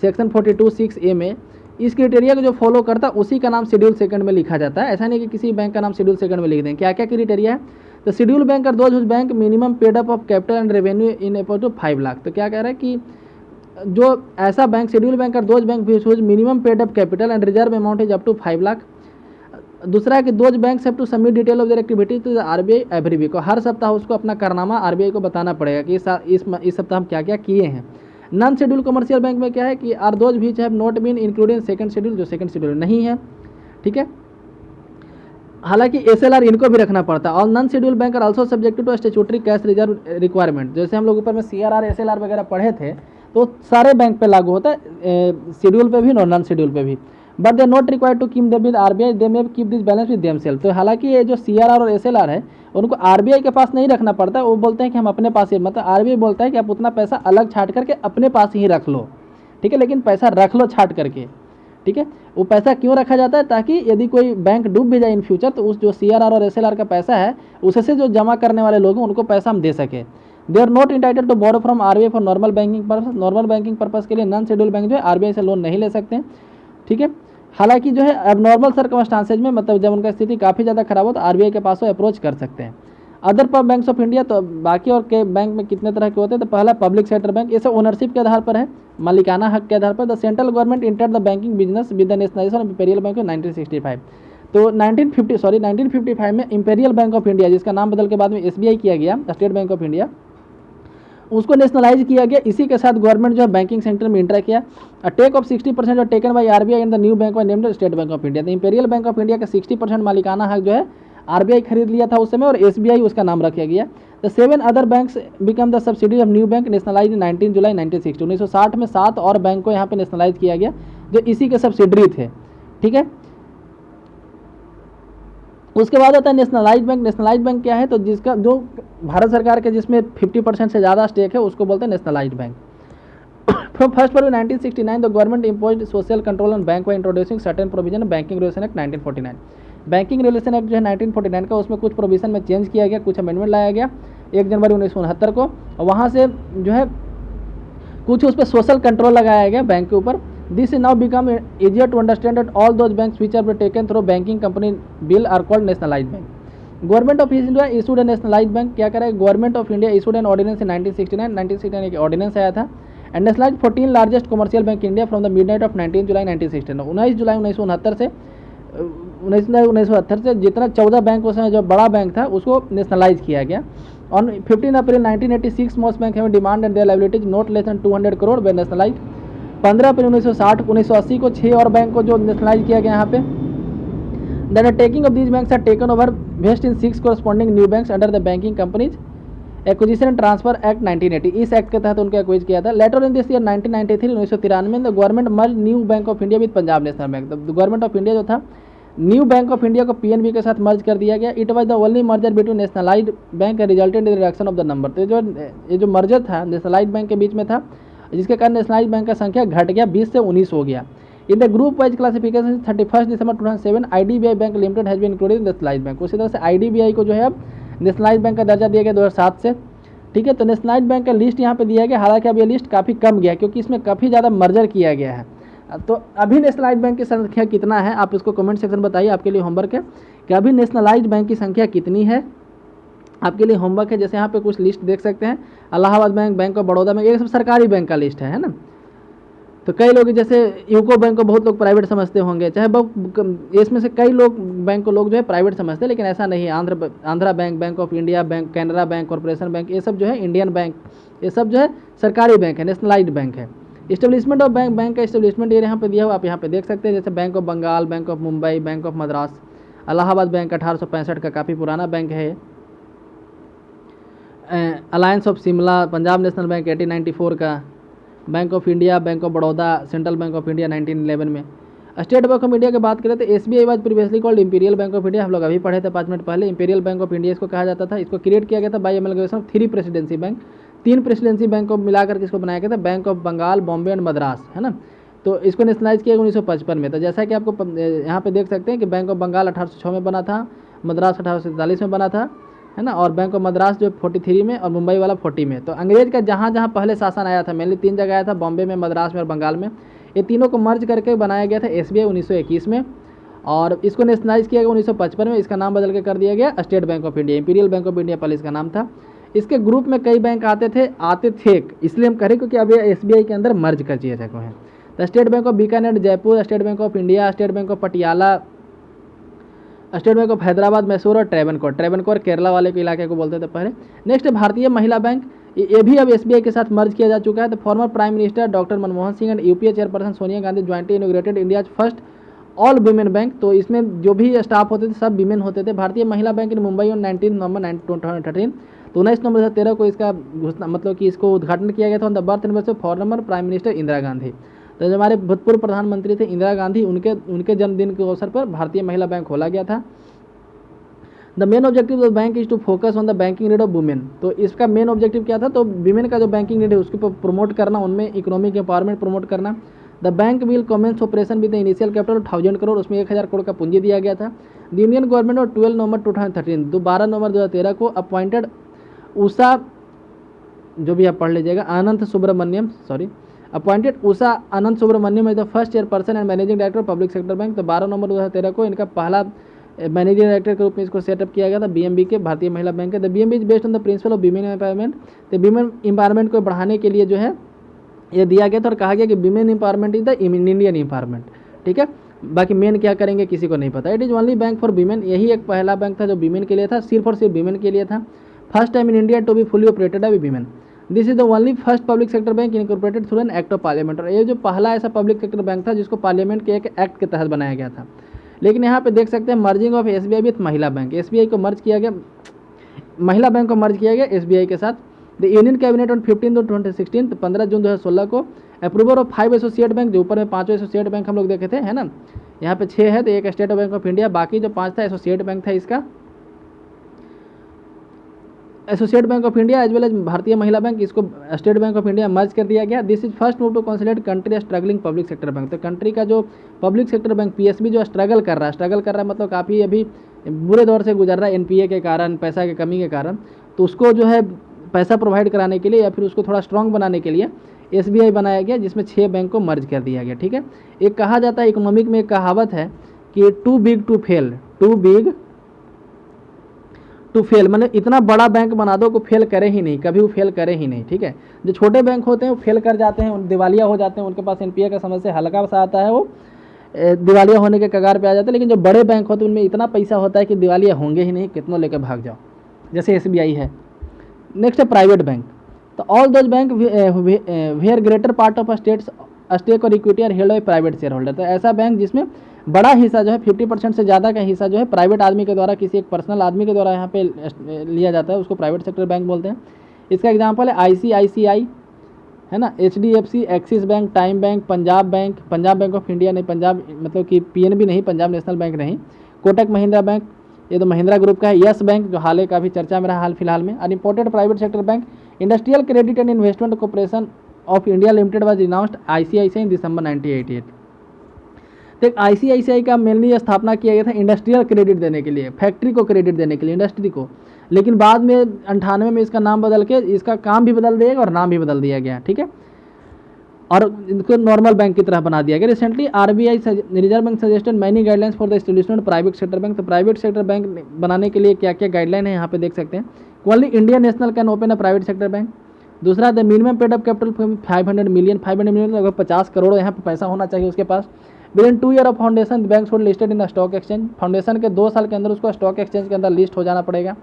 सेक्शन 42(6)A में, इस क्रिटेरिया को जो फॉलो करता है उसी का नाम शेड्यूल सेकंड में लिखा जाता है। ऐसा नहीं कि किसी बैंक का नाम शेड्यूल सेकंड में लिख दें। क्या क्या क्रिटेरिया है? तो शेड्यूल बैंक और those bank minimum paid up of capital and revenue in about 5 lakh. तो क्या कह रहा है कि जो ऐसा बैंक शेड्यूल बैंक और those bank minimum paid up capital and reserve amount is up to 5 lakh. दूसरा है कि those bank have to submit detail of their activity to RBI every week. हर सप्ताह उसको अपना कारनामा आरबीआई को बताना पड़ेगा कि इस सप्ताह हम क्या क्या किए हैं। नॉन शेड्यूल कमर्शियल बैंक में क्या है कि आर दोज भी have not been included second schedule, जो सेकंड शेड्यूल नहीं है, ठीक है। हालांकि एसएलआर इनको भी रखना पड़ता है। और non schedule bank are also subject to statutory cash reserve requirement. जैसे हम लोग ऊपर में सीआरआर एसएलआर वगैरह पढ़े थे, तो सारे बैंक पे लागू होता है, शेड्यूल पे भी और नॉन शेड्यूल पे भी। But they not required to keep them with RBI, they may keep this balance with themselves. तो हालांकि ये जो सीआरआर और एसएलआर है उनको आरबीआई के पास नहीं रखना पड़ता, वो बोलते हैं कि हम अपने पास ही, मतलब आरबीआई बोलता है कि आप उतना पैसा अलग छाट करके अपने पास ही रख लो, ठीक है, लेकिन पैसा रख लो छाट करके, ठीक है। वो पैसा क्यों रखा जाता है? ताकि यदि कोई बैंक डूब भी जाए इन फ्यूचर तो उस जो सीआरआर और एसएलआर का पैसा है उससे जो जमा करने वाले लोग हैं उनको पैसा हम दे सके। They are not entitled to borrow from RBI for normal banking purpose. Normal banking purpose के लिए नॉन शेड्यूल बैंक जो है आरबीआई से लोन नहीं ले सकते, ठीक है। हालांकि जो है अब नॉर्मल सर्कमस्टांसेज में, मतलब जब उनका स्थिति काफ़ी ज़्यादा खराब हो तो आरबीआई के पास वो अप्रोच कर सकते हैं। अदर बैंक्स ऑफ इंडिया, तो बाकी और के बैंक में कितने तरह के होते हैं? तो पहला पब्लिक सेक्टर बैंक, इसे ओनरशिप के आधार पर है, मालिकाना हक के आधार पर। The central government entered the banking business with the nationalisation of imperial bank 1965। तो 1955 में इंपीरियल बैंक ऑफ इंडिया, जिसका नाम बदल के बाद में एसबीआई किया गया, स्टेट बैंक ऑफ इंडिया, उसको नेशनलाइज किया गया। इसी के साथ गवर्नमेंट जो है बैंकिंग सेक्टर में इंटर किया। टेक ऑफ 60% और taken by RBI and the new bank named state bank of India. तो इंपीरियल बैंक ऑफ इंडिया का 60% मालिकाना हक जो है आरबीआई खरीद लिया था उस समय, और एसबीआई उसका नाम रखा गया। The 7 other banks become the subsidy of new bank nationalise 19 जुलाई 1960। 1960 में 7 और बैंक को यहाँ पे नेशनलाइज किया गया जो इसी के सब्सिडरी थे, ठीक है। उसके बाद आता है नेशनलाइज बैंक। नेशनलाइज बैंक क्या है? तो जिसका जो भारत सरकार के जिसमें 50% से ज़्यादा स्टेक है उसको बोलते हैं nationalise bank. From 1 February 1969 the government imposed social control on bank by introducing certain provision banking regulation act 1949। Banking regulation act जो है 1949 का, उसमें कुछ प्रोविजन में चेंज किया गया, कुछ अमेंडमेंट लाया गया 1 जनवरी 1969 को। वहाँ से जो है कुछ उस पर सोशल कंट्रोल लगाया गया बैंक के ऊपर। This is now become easier to understand that all those banks which are taken through banking company bill are called nationalized bank. Government of India issued a nationalized bank. क्या करें? Government of India issued an ordinance in 1969 एक ऑर्डिनेंस आया था। And nationalize 14 largest commercial bank India from the midnight of 19 जुलाई 1969। 19 जुलाई 1969 से जितना 14 बैंक उसमें जो बड़ा बैंक था उसको नेशनलाइज किया गया। On 15 April 1986 most bank have demand and their liabilities not less than 200 crore were nationalise. 15 अप्रैल 1980 को 6 और बैंक को जो नेशनलाइज किया गया यहाँ पे। The taking of these banks are taken over based in 6 corresponding new banks under the banking companies acquisition and transfer act 1980। इस एक्ट के तहत उनको एक्वाइज किया था। लेटर इन दिस ईयर 1993 में the government merge new bank of India with Punjab national bank. The government of India जो था न्यू बैंक ऑफ इंडिया को पीएनबी के साथ मर्ज कर दिया गया। It was the only merger between nationalised bank resulted in reduction of the number. तो ये जो मर्जर था नेशनलाइज्ड बैंक के बीच में था, जिसके कारण नेशनलाइज बैंक का संख्या घट गया, 20 से 19 हो गया। In the group wise classification 31 December 2007 IDBI bank limited has been included in nationalise bank. उसी तरह से आईडीबीआई को जो है अब नेशनलाइज बैंक का दर्जा दिया गया 2007 से, ठीक है। तो नेशनलाइज बैंक का लिस्ट यहाँ पे दिया गया। हालांकि अब ये लिस्ट काफ़ी कम गया क्योंकि इसमें काफ़ी ज़्यादा मर्जर किया गया है। तो अभी नेशनलाइज्ड बैंक की संख्या कितना है, आप इसको कमेंट सेक्शन बताइए, आपके लिए होमवर्क है कि अभी नेशनलाइज्ड बैंक की संख्या कितनी है। आपके लिए होमवर्क है, जैसे यहाँ पे कुछ लिस्ट देख सकते हैं, Allahabad bank, bank of Baroda bank, ये सब सरकारी बैंक का लिस्ट है ना। तो कई लोग जैसे यूको बैंक को बहुत लोग प्राइवेट समझते होंगे, चाहे इसमें से कई लोग बैंक को लोग जो है प्राइवेट समझते हैं, लेकिन ऐसा नहीं है। Andhra bank, bank of India bank, Canara bank, corporation bank, ये सब जो है इंडियन बैंक, ये सब जो है सरकारी बैंक है, नेशनलाइज्ड बैंक है। इस्टेब्लिशमेंट ऑफ बैंक, बैंक का इस्टेब्लिशमेंट ये यहाँ पे दिया हुआ, आप यहाँ पे देख सकते हैं, जैसे bank of Bengal, bank of Mumbai, bank of Madras, Allahabad bank 1865 का काफ़ी पुराना बैंक है। Alliance of Shimla, Punjab national bank 1894 का, bank of India, bank of Baroda, central bank of India 1911 में। स्टेट बैंक ऑफ इंडिया की बात करें तो SBI was previously called imperial bank of India, हम लोग अभी पढ़े थे 5 मिनट पहले। इंपीरियल बैंक ऑफ इंडिया इसको कहा जाता था। इसको क्रिएट किया गया था by amalgamation of 3 presidency bank, 3 presidency bank को मिलाकर के इसको बनाया गया था, bank of Bengal, Bombay and Madras, है ना। तो इसको नेशनलाइज किया 1955 में। तो जैसा कि आपको यहाँ पे देख सकते हैं कि बैंक ऑफ बंगाल 1806 में बना था, मद्रास 1847 में बना था, है ना, और बैंक ऑफ मद्रास जो 43 में और मुंबई वाला 40 में। तो अंग्रेज का जहाँ जहाँ पहले शासन आया था, मेनली 3 जगह आया था, बॉम्बे में, मद्रास में और बंगाल में। ये तीनों को मर्ज करके बनाया गया था एसबीआई 1921 में, और इसको नेशनलाइज किया गया 1955 में। इसका नाम बदल के कर दिया गया state bank of India. Imperial bank of India पहले इसका नाम था। इसके ग्रुप में कई बैंक आते थे इसलिए हम करें क्योंकि अब ये एसबीआई के अंदर मर्ज कर दिया जाए है। तो state bank of Bikaner Jaipur, state bank of India, state bank of Patiala, state bank of Hyderabad, Mysore और ट्रेवनकोर केरला वाले के इलाके को बोलते थे पहले। नेक्स्ट भारतीय महिला बैंक, ये भी अब एसबीआई के साथ मर्ज किया जा चुका है। तो former prime minister doctor Manmohan Singh and UPA chairperson Sonia Gandhi jointly inaugurated India first all women bank. तो इसमें जो भी स्टाफ होते थे सब वीमेन होते थे। भारतीय Mahila bank in Mumbai on 19 नवंबर 2013। तो 19 नवंबर 2013 को इसका मतलब कि इसको उद्घाटन किया गया था on the birth anniversary of former prime minister Indira Gandhi. तो जो हमारे भूतपूर्व प्रधानमंत्री थे इंदिरा गांधी, उनके जन्मदिन के अवसर पर भारतीय महिला बैंक खोला गया था। The main objective of bank is to focus on the banking need of women. तो इसका मेन ऑब्जेक्टिव क्या था, तो विमेन का जो बैंकिंग नीड है उसके ऊपर प्रमोट करना, उनमें इकोनॉमिक एम्पावरमेंट प्रमोट करना। The bank will commence operation with the initial capital 1000 crore, उसमें 1000 करोड़ का पूंजी दिया गया था। द इंडियन गवर्नमेंट और 12 नवंबर 2013, 12 नवंबर 2013 को अपॉइंटेड उषा, जो भी आप पढ़ लीजिएगा, appointed Usha Anant Subramanyam as the first chairperson and managing director public sector bank. तो 12 नवंबर 2013 को इनका पहला मैनेजिंग डायरेक्टर के रूप में इसको सेटअप किया गया था बीएमबी के, भारतीय महिला बैंक है। The BMB is based on the principle of women empowerment. तो विमेन एम्पावरमेंट को बढ़ाने के लिए जो है ये दिया गया था और कहा गया कि women empowerment is the Indian empowerment. ठीक है, बाकी मेन क्या करेंगे किसी को नहीं पता। It is only bank for women, यही एक पहला बैंक था जो विमेन के लिए था, सिर्फ और सिर्फ विमेन के लिए था। First time in India to be fully operated by women. This is the only first public sector bank incorporated through an act of parliament. और ये जो पहला ऐसा पब्लिक सेक्टर बैंक था जिसको पार्लियामेंट के एक एक्ट के तहत बनाया गया था। लेकिन यहाँ पे देख सकते हैं मर्जिंग ऑफ एसबीआई विथ महिला बैंक, एसबीआई को मर्ज किया गया, महिला बैंक को मर्ज किया गया एसबीआई के साथ। द यूनियन कैबिनेट ऑन 15 2016, 15 जून 2016 को अप्रूवल ऑफ 5 एसोसिएट बैंक, जो ऊपर में 5 एसोसिएट बैंक हम लोग देखे थे, है ना, यहाँ पे 6 है, तो एक स्टेट बैंक ऑफ इंडिया, बाकी जो 5 था एसोसिएट बैंक था इसका, associate bank of India as well as Bharatiya Mahila bank, इसको state bank of India merge कर दिया गया। This is first move to consolidate country struggling public sector bank. तो कंट्री का जो पब्लिक सेक्टर बैंक पीएसबी जो स्ट्रगल कर रहा है मतलब काफ़ी अभी बुरे दौर से गुजर रहा है एनपीए के कारण, पैसा की कमी के कारण, तो उसको जो है पैसा प्रोवाइड कराने के लिए या फिर उसको थोड़ा स्ट्रॉन्ग बनाने के लिए एसबीआई बनाया गया, जिसमें 6 बैंक को मर्ज कर दिया गया। ठीक है, एक कहा जाता है इकोनॉमिक में, एक कहावत है कि too big to fail, too big to fail, मैंने इतना बड़ा बैंक बना दो को फेल करे ही नहीं, कभी वो फेल करे ही नहीं। ठीक है, जो छोटे बैंक होते हैं वो फेल कर जाते हैं, दिवालिया हो जाते हैं, उनके पास एनपीए का समस्या हल्का सा आता है, वो दिवालिया होने के कगार पे आ जाते हैं। लेकिन जो बड़े बैंक होते हैं उनमें इतना पैसा होता है कि दिवालिया होंगे ही नहीं, कितनों लेकर भाग जाओ, जैसे एसबीआई है। नेक्स्ट है प्राइवेट बैंक। तो all those bank where greater part of stake और equity are held by private share holder. तो ऐसा बैंक जिसमें बड़ा हिस्सा जो है 50% से ज़्यादा का हिस्सा जो है प्राइवेट आदमी के द्वारा, किसी एक पर्सनल आदमी के द्वारा यहाँ पे लिया जाता है, उसको प्राइवेट सेक्टर बैंक बोलते हैं। इसका एग्जांपल है आईसीआईसीआई, है ना, HDFC, axis bank, time bank, Punjab bank of India नहीं, पंजाब मतलब कि पीएनबी नहीं, पंजाब नेशनल बैंक नहीं, कोटक महिंद्रा बैंक, ये तो महिंद्रा ग्रुप का है, यस बैंक जो हाल काफ़ी चर्चा में रहा हाल फिलहाल में। Unimported private sector bank industrial credit and investment corporation of India limited was renounced ICICI in December 1988। तो आईसीआईसीआई का मेनली स्थापना किया गया था इंडस्ट्रियल क्रेडिट देने के लिए, फैक्ट्री को क्रेडिट देने के लिए, इंडस्ट्री को। लेकिन बाद में 98 में इसका नाम बदल के इसका काम भी बदल दिया गया और नाम भी बदल दिया गया। ठीक है, और इनको नॉर्मल बैंक की तरह बना दिया गया। Recently RBI reserve bank suggested many guidelines for the establishment private sector bank. तो प्राइवेट सेक्टर बैंक बनाने के लिए क्या क्या गाइडलाइन है यहाँ पे देख सकते हैं। Only India national can open a private sector bank. दूसरा, the minimum paid up capital 500 million, 500 million लगभग 50 करोड़ यहाँ पे पैसा होना चाहिए उसके पास। Within 2 year of foundation bank should listed in stock exchange. Foundation के 2 साल के अंदर उसको स्टॉक एक्सचेंज के अंदर लिस्ट हो जाना पड़ेगा।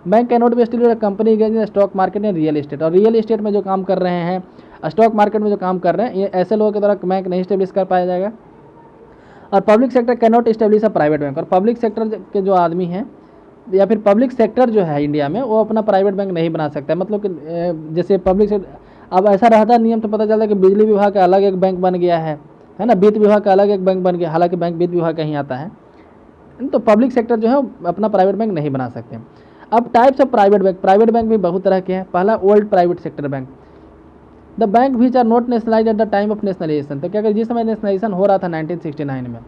Bank can not be established company in stock market and real estate. और रियल एस्टेट में जो काम कर रहे हैं, स्टॉक मार्केट में जो काम कर रहे हैं, ये ऐसे लोगों के द्वारा बैंक नहीं स्टेब्लिश कर पाया जाएगा। और public sector can not establish a private bank. और पब्लिक सेक्टर के जो आदमी हैं या फिर पब्लिक सेक्टर जो है इंडिया में, वो अपना प्राइवेट बैंक नहीं बना सकता। मतलब कि जैसे पब्लिक सेक्टर अब ऐसा रहता नियम तो पता चलता है कि बिजली विभाग का अलग एक बैंक बन गया है ना, वित्त विभाग का अलग एक बैंक बन गया, हालांकि बैंक वित्त विभाग का ही आता है। तो पब्लिक सेक्टर जो है अपना प्राइवेट बैंक नहीं बना सकते। अब टाइप्स ऑफ प्राइवेट बैंक भी बहुत तरह के हैं। पहला, old private sector bank, the bank which are not nationalise at the time of nationalisation. तो क्या कर जिस समय नेशनलाइजेशन हो रहा था 1969 में,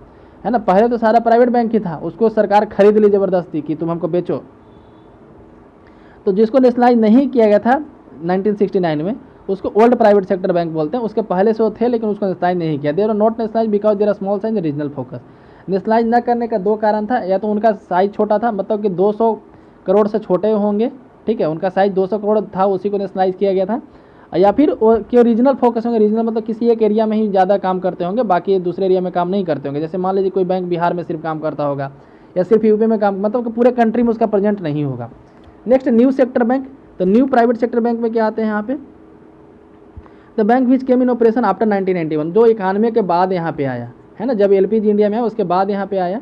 है ना, पहले तो सारा प्राइवेट बैंक ही था, उसको सरकार खरीद ली जबरदस्ती कि तुम हमको बेचो। तो जिसको नेशनलाइज नहीं किया गया था 1969 में, उसको ओल्ड प्राइवेट सेक्टर बैंक बोलते हैं। उसके पहले से वो थे लेकिन उसको नेशनलाइज नहीं किया। There are not nationalise because there are small size regional focus. Nationalise न करने का 2 कारण था, या तो उनका साइज छोटा था, मतलब कि 200 करोड़ से छोटे होंगे, ठीक है, उनका साइज 200 करोड़ था, उसी को नेशनलाइज किया गया था। या फिर कि रीजनल फोकस होंगे। रीजनल मतलब किसी एक एरिया में ही ज़्यादा काम करते होंगे, बाकी दूसरे एरिया में काम नहीं करते होंगे। जैसे मान लीजिए कोई बैंक बिहार में सिर्फ काम करता होगा या सिर्फ यूपी में काम, मतलब कि पूरे कंट्री में उसका प्रेजेंट नहीं होगा। Next, new sector bank. तो न्यू प्राइवेट सेक्टर बैंक में क्या आते हैं यहाँ पे, the bank which came in operation after 1991, जो 91 के बाद यहाँ पे आया है ना, जब एलपीजी इंडिया में है उसके बाद यहाँ पे आया,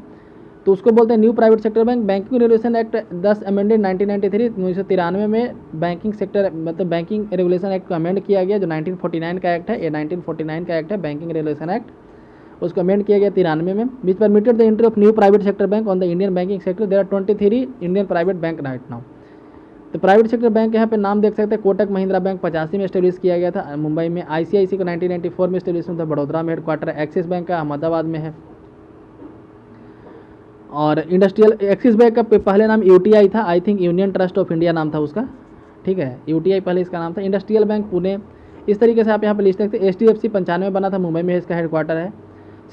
तो उसको बोलते हैं new private sector bank. Banking regulation act 10 amended 1993, 1993 में बैंकिंग सेक्टर मतलब बैंकिंग रेगुलेशन एक्ट को अमेंड किया गया, जो 1949 का एक्ट है, ये 1949 का एक्ट है बैंकिंग रेगुलेशन एक्ट, उसको अमेंड किया गया 93 में। Which permitted the entry of new private sector bank on the Indian banking sector. There are 23 Indian private bank right now. तो प्राइवेट सेक्टर बैंक यहाँ पे नाम देख सकते हैं, कोटक महिंद्रा बैंक 85 में स्टेब्लिश किया गया था मुंबई में। आईसीआईसी को 1994 में स्टेब्लिश था, बड़ौदा में हेडक्वार्टर। एक्सिस बैंक का अहमदाबाद में है। और इंडस्ट्रियल एक्सिस बैंक का पहले नाम यूटीआई था, I think union trust of India नाम था उसका, ठीक है, यूटीआई पहले इसका नाम था। Industrial bank Pune. इस तरीके से आप यहाँ पे लिस्ट देखते हैं। एचडीएफसी 95 में बना था, मुंबई में इसका हेडक्वार्टर है।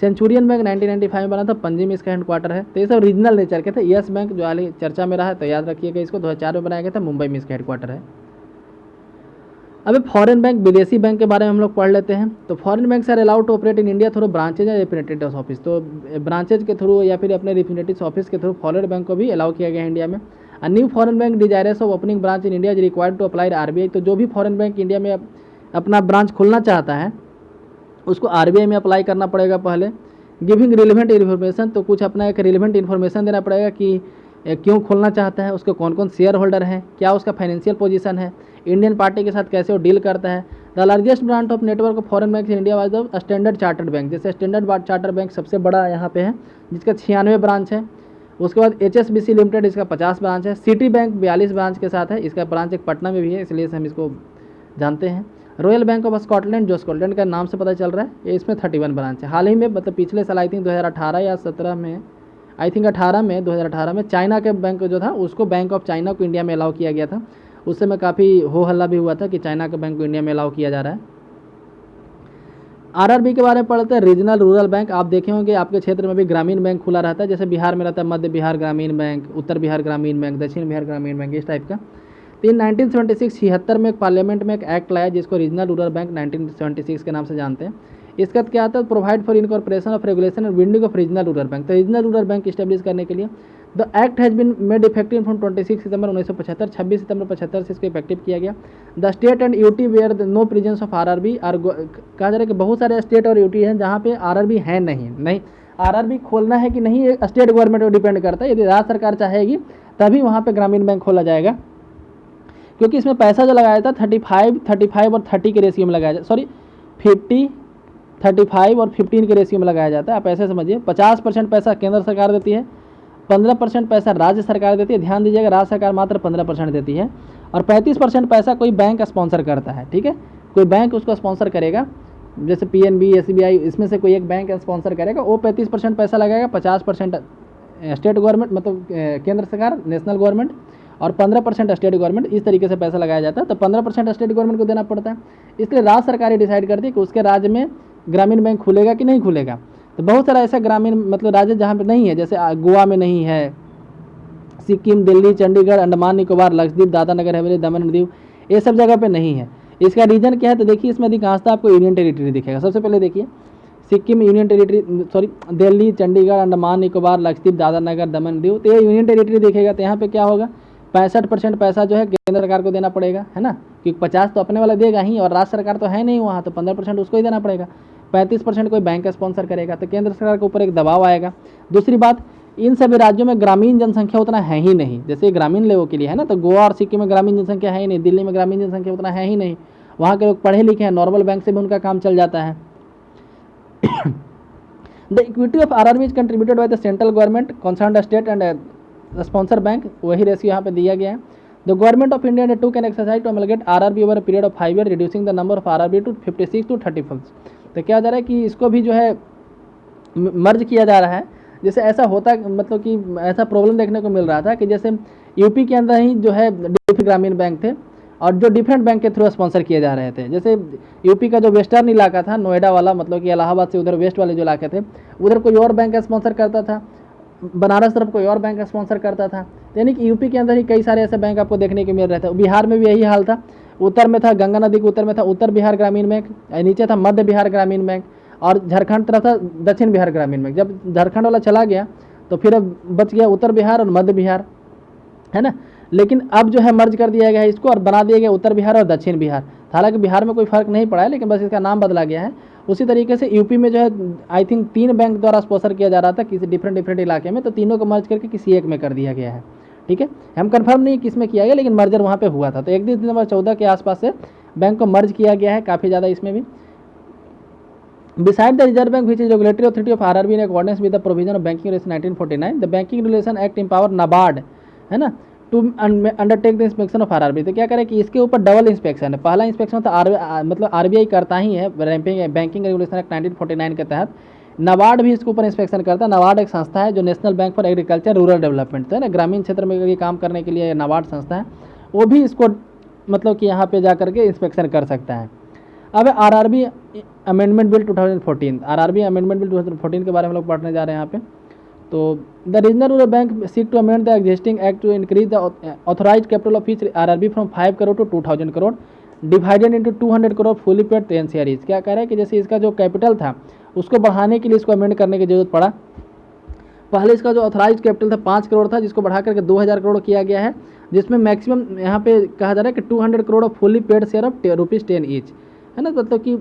सेंचुरियन बैंक 1995 में बना था, पणजी में इसका हेडक्वार्टर है। तो ये सब रीजनल नेचर के थे। यस बैंक जो हाल चर्चा में रहा है, तो याद रखिएगा इसको, 2004 में बनाया गया था, मुंबई में इसका हेडक्वार्टर है। अब फॉरेन बैंक, विदेशी बैंक के बारे में हम लोग पढ़ लेते हैं। तो foreign bank are allowed to operate in India through branches या रिप्रेजेंटेटिव ऑफिस। तो ब्रांचेज के थ्रू या फिर अपने रिप्रेजेंटेटिव ऑफिस के थ्रू फॉरेन बैंक को भी अलाउ किया गया है इंडिया में। A new foreign bank desirous of opening branch in India is required to apply RBI. तो जो भी फॉरेन बैंक इंडिया में अपना ब्रांच खोलना चाहता है, उसको आरबीआई में अप्लाई करना पड़ेगा पहले। गिविंग रिलेवेंट इन्फॉर्मेशन, तो कुछ अपना एक रिलेवेंट इन्फॉर्मेशन देना पड़ेगा कि क्यों खोलना चाहता है, उसके कौन कौन शेयर होल्डर हैं, क्या उसका फाइनेंशियल पोजीशन है, इंडियन पार्टी के साथ कैसे वो डील करता है। The largest branch of network of foreign bank in India was the standard chartered bank. जैसे स्टैंडर्ड चार्टर्ड बैंक सबसे बड़ा यहाँ पे है, जिसका 96 ब्रांच है। उसके बाद HSBC लिमिटेड, इसका 50 ब्रांच है। सिटी बैंक 42 ब्रांच के साथ है, इसका ब्रांच एक पटना में भी है, इसलिए हम इसको जानते हैं। रॉयल बैंक ऑफ स्कॉटलैंड, जो स्कॉटलैंड का नाम से पता चल रहा है, ये इसमें 31 ब्रांच है। हाल ही में मतलब पिछले साल आई थिंक 2018 या 17 में, आई थिंक 2018 में चाइना के बैंक जो था उसको बैंक ऑफ चाइना को इंडिया में अलाउ किया गया था। उस समय काफ़ी हो हल्ला भी हुआ था कि चाइना के बैंक को इंडिया में अलाउ किया जा रहा है। आरआरबी के बारे में पढ़ते हैं, रीजनल रूरल बैंक। आप देखे होंगे आपके क्षेत्र में भी ग्रामीण बैंक खुला रहता है, जैसे बिहार में रहता है मध्य बिहार ग्रामीण बैंक, उत्तर बिहार ग्रामीण बैंक, दक्षिण बिहार ग्रामीण बैंक, इस टाइप का। तो 1976 में एक पार्लियामेंट में एक एक्ट लाया जिसको रीजनल रूरल बैंक 1976 के नाम से जानते हैं। इसका क्या आता है, provide for incorporation of regulation and building of regional rural bank. तो रीजनल रूरल बैंक स्टैब्लिश करने के लिए the act has been made effective from 26 September 1975, 26 सितंबर 75 से इसको इफेक्टिव किया गया। The state and UT where the no presence of RRB are, कहा जा रहा है कि बहुत सारे स्टेट और यूटी हैं जहाँ पे आरआरबी है नहीं आरआरबी खोलना है कि नहीं, ये स्टेट गवर्नमेंट पर डिपेंड करता है। यदि राज्य सरकार चाहेगी तभी वहाँ पे ग्रामीण बैंक खोला जाएगा, क्योंकि इसमें पैसा जो लगाया था 35 और 30 के रेशियो में लगाया जाता, सॉरी 50, 35 और 15 के रेशियो में लगाया जाता है। आप ऐसे समझिए 50% पैसा केंद्र सरकार देती है, 15% पैसा राज्य सरकार देती है। ध्यान दीजिएगा, राज्य सरकार मात्र 15% देती है, और 35% पैसा कोई बैंक स्पॉन्सर करता है। ठीक है, कोई बैंक उसको स्पॉन्सर करेगा, जैसे PNB, SBI, इसमें से कोई एक बैंक स्पॉन्सर करेगा, वो 35% पैसा लगाएगा, 50% स्टेट गवर्नमेंट मतलब केंद्र सरकार, नेशनल गवर्नमेंट, और 15% स्टेट गवर्नमेंट, इस तरीके से पैसा लगाया जाता है। तो 15% स्टेट गवर्नमेंट को देना पड़ता है, इसलिए राज्य सरकार डिसाइड करती है कि उसके राज्य में ग्रामीण बैंक खुलेगा कि नहीं खुलेगा। तो बहुत सारा ऐसा ग्रामीण मतलब राज्य जहाँ पे नहीं है, जैसे गोवा में नहीं है, सिक्किम, दिल्ली, चंडीगढ़, अंडमान निकोबार, लक्षद्वीप, दादरा नगर हवेली, दमन दीव, ये सब जगह पे नहीं है। इसका रीजन क्या है, तो देखिए इसमें अधिकांशतः आपको यूनियन टेरिटरी दिखेगा। सबसे पहले देखिए Sikkim union territory, sorry Delhi, Chandigarh, Andaman Nicobar, Lakshadweep, Dadra Nagar, Daman Diu, तो ये यूनियन टेरिटरी दिखेगा। तो यहाँ पे क्या होगा, 65% पैसा जो है केंद्र सरकार को देना पड़ेगा, है ना, क्योंकि 50 तो अपने वाला देगा ही, और राज्य सरकार तो है नहीं वहाँ, तो 15% उसको ही देना पड़ेगा। 35% कोई बैंक स्पॉन्सर करेगा, तो केंद्र सरकार के ऊपर एक दबाव आएगा। दूसरी बात, इन सभी राज्यों में ग्रामीण जनसंख्या उतना है ही नहीं, जैसे ग्रामीण लोगों के लिए है ना, तो गोवा और सिक्किम में ग्रामीण जनसंख्या है ही नहीं, दिल्ली में ग्रामीण जनसंख्या उतना है ही नहीं, वहाँ के लोग पढ़े लिखे हैं, नॉर्मल बैंक से भी उनका काम चल जाता है। The equity of RRB is contributed by the central government, concerned state and sponsor bank, वही रेशियो यहाँ पे दिया गया है। The government of India to can exercise to amalgamate RRB over a period of 5 year, reducing the number of RRB to 56 to 35। तो क्या जा रहा है कि इसको भी जो है मर्ज किया जा रहा है। जैसे ऐसा होता मतलब कि ऐसा प्रॉब्लम देखने को मिल रहा था कि जैसे यूपी के अंदर ही जो है डिफरेंट ग्रामीण बैंक थे, और जो डिफरेंट बैंक के थ्रू स्पॉन्सर किए जा रहे थे। जैसे यूपी का जो वेस्टर्न इलाका था, नोएडा वाला, मतलब कि इलाहाबाद से उधर वेस्ट वाले जो इलाके थे, उधर कोई और बैंक स्पॉन्सर करता था, बनारस तरफ कोई और बैंक स्पॉन्सर करता था। यानी कि यूपी के अंदर ही कई सारे ऐसे बैंक आपको देखने को मिल रहे थे। बिहार में भी यही हाल था, उत्तर में था गंगा नदी के उत्तर में था उत्तर बिहार ग्रामीण बैंक, नीचे था मध्य बिहार ग्रामीण बैंक, और झारखंड तरफ था दक्षिण बिहार ग्रामीण बैंक। जब झारखंड वाला चला गया तो फिर अब बच गया उत्तर बिहार और मध्य बिहार, है ना। लेकिन अब जो है मर्ज कर दिया गया है इसको और बना दिया गया उत्तर बिहार और दक्षिण बिहार। हालांकि बिहार में कोई फर्क नहीं पड़ा है, लेकिन बस इसका नाम बदला गया है। उसी तरीके से यूपी में जो है आई थिंक 3 बैंक द्वारा स्पॉन्सर किया जा रहा था किसी डिफरेंट इलाके में, तो तीनों को मर्ज करके किसी एक में कर दिया गया है। ठीक है, हम कंफर्म नहीं किस में किया गया, लेकिन मर्जर वहाँ पे हुआ था। तो 31 दिसंबर 14 के आसपास से बैंक को मर्ज किया गया है, काफ़ी ज़्यादा इसमें भी। Beside the Reserve Bank, which is regulatory authority of RRB in accordance with the provision of Banking Regulation 1949, the Banking Regulation Act empower NABARD, है ना, to undertake the inspection of RRB. तो क्या करें कि इसके ऊपर डबल इंस्पेक्शन है। पहला इंस्पेक्शन तो मतलब आरबीआई करता ही है बैंकिंग रेगुलेशन एक्ट 1949 के तहत। नाबार्ड भी इसके ऊपर इंस्पेक्शन करता है। नाबार्ड एक संस्था है जो national bank for agriculture rural development, तो है ना, ग्रामीण क्षेत्र में ये काम करने के लिए नाबार्ड संस्था है, वो भी इसको मतलब कि यहाँ पे जा करके इंस्पेक्शन कर सकता है। अब RRB amendment bill 2014, RRB amendment bill 2014 के बारे में हम लोग पढ़ने जा रहे हैं यहाँ पे। तो the regional rural bank seek to amend the existing act to increase the authorise capital of each RRB from 5 crore to 2000 crore divided into 200 crore fully paid to एनसीआरईज। क्या कह रहा है कि जैसे इसका जो कैपिटल था उसको बढ़ाने के लिए इसको अमेंड करने की जरूरत पड़ा। पहले इसका जो ऑथराइज कैपिटल था 5 करोड़ था, जिसको बढ़ा करके 2000 करोड़ किया गया है, जिसमें मैक्सिमम यहाँ पे कहा जा रहा है कि 200 crore of fully paid share of ₹10 each, है ना, मतलब कि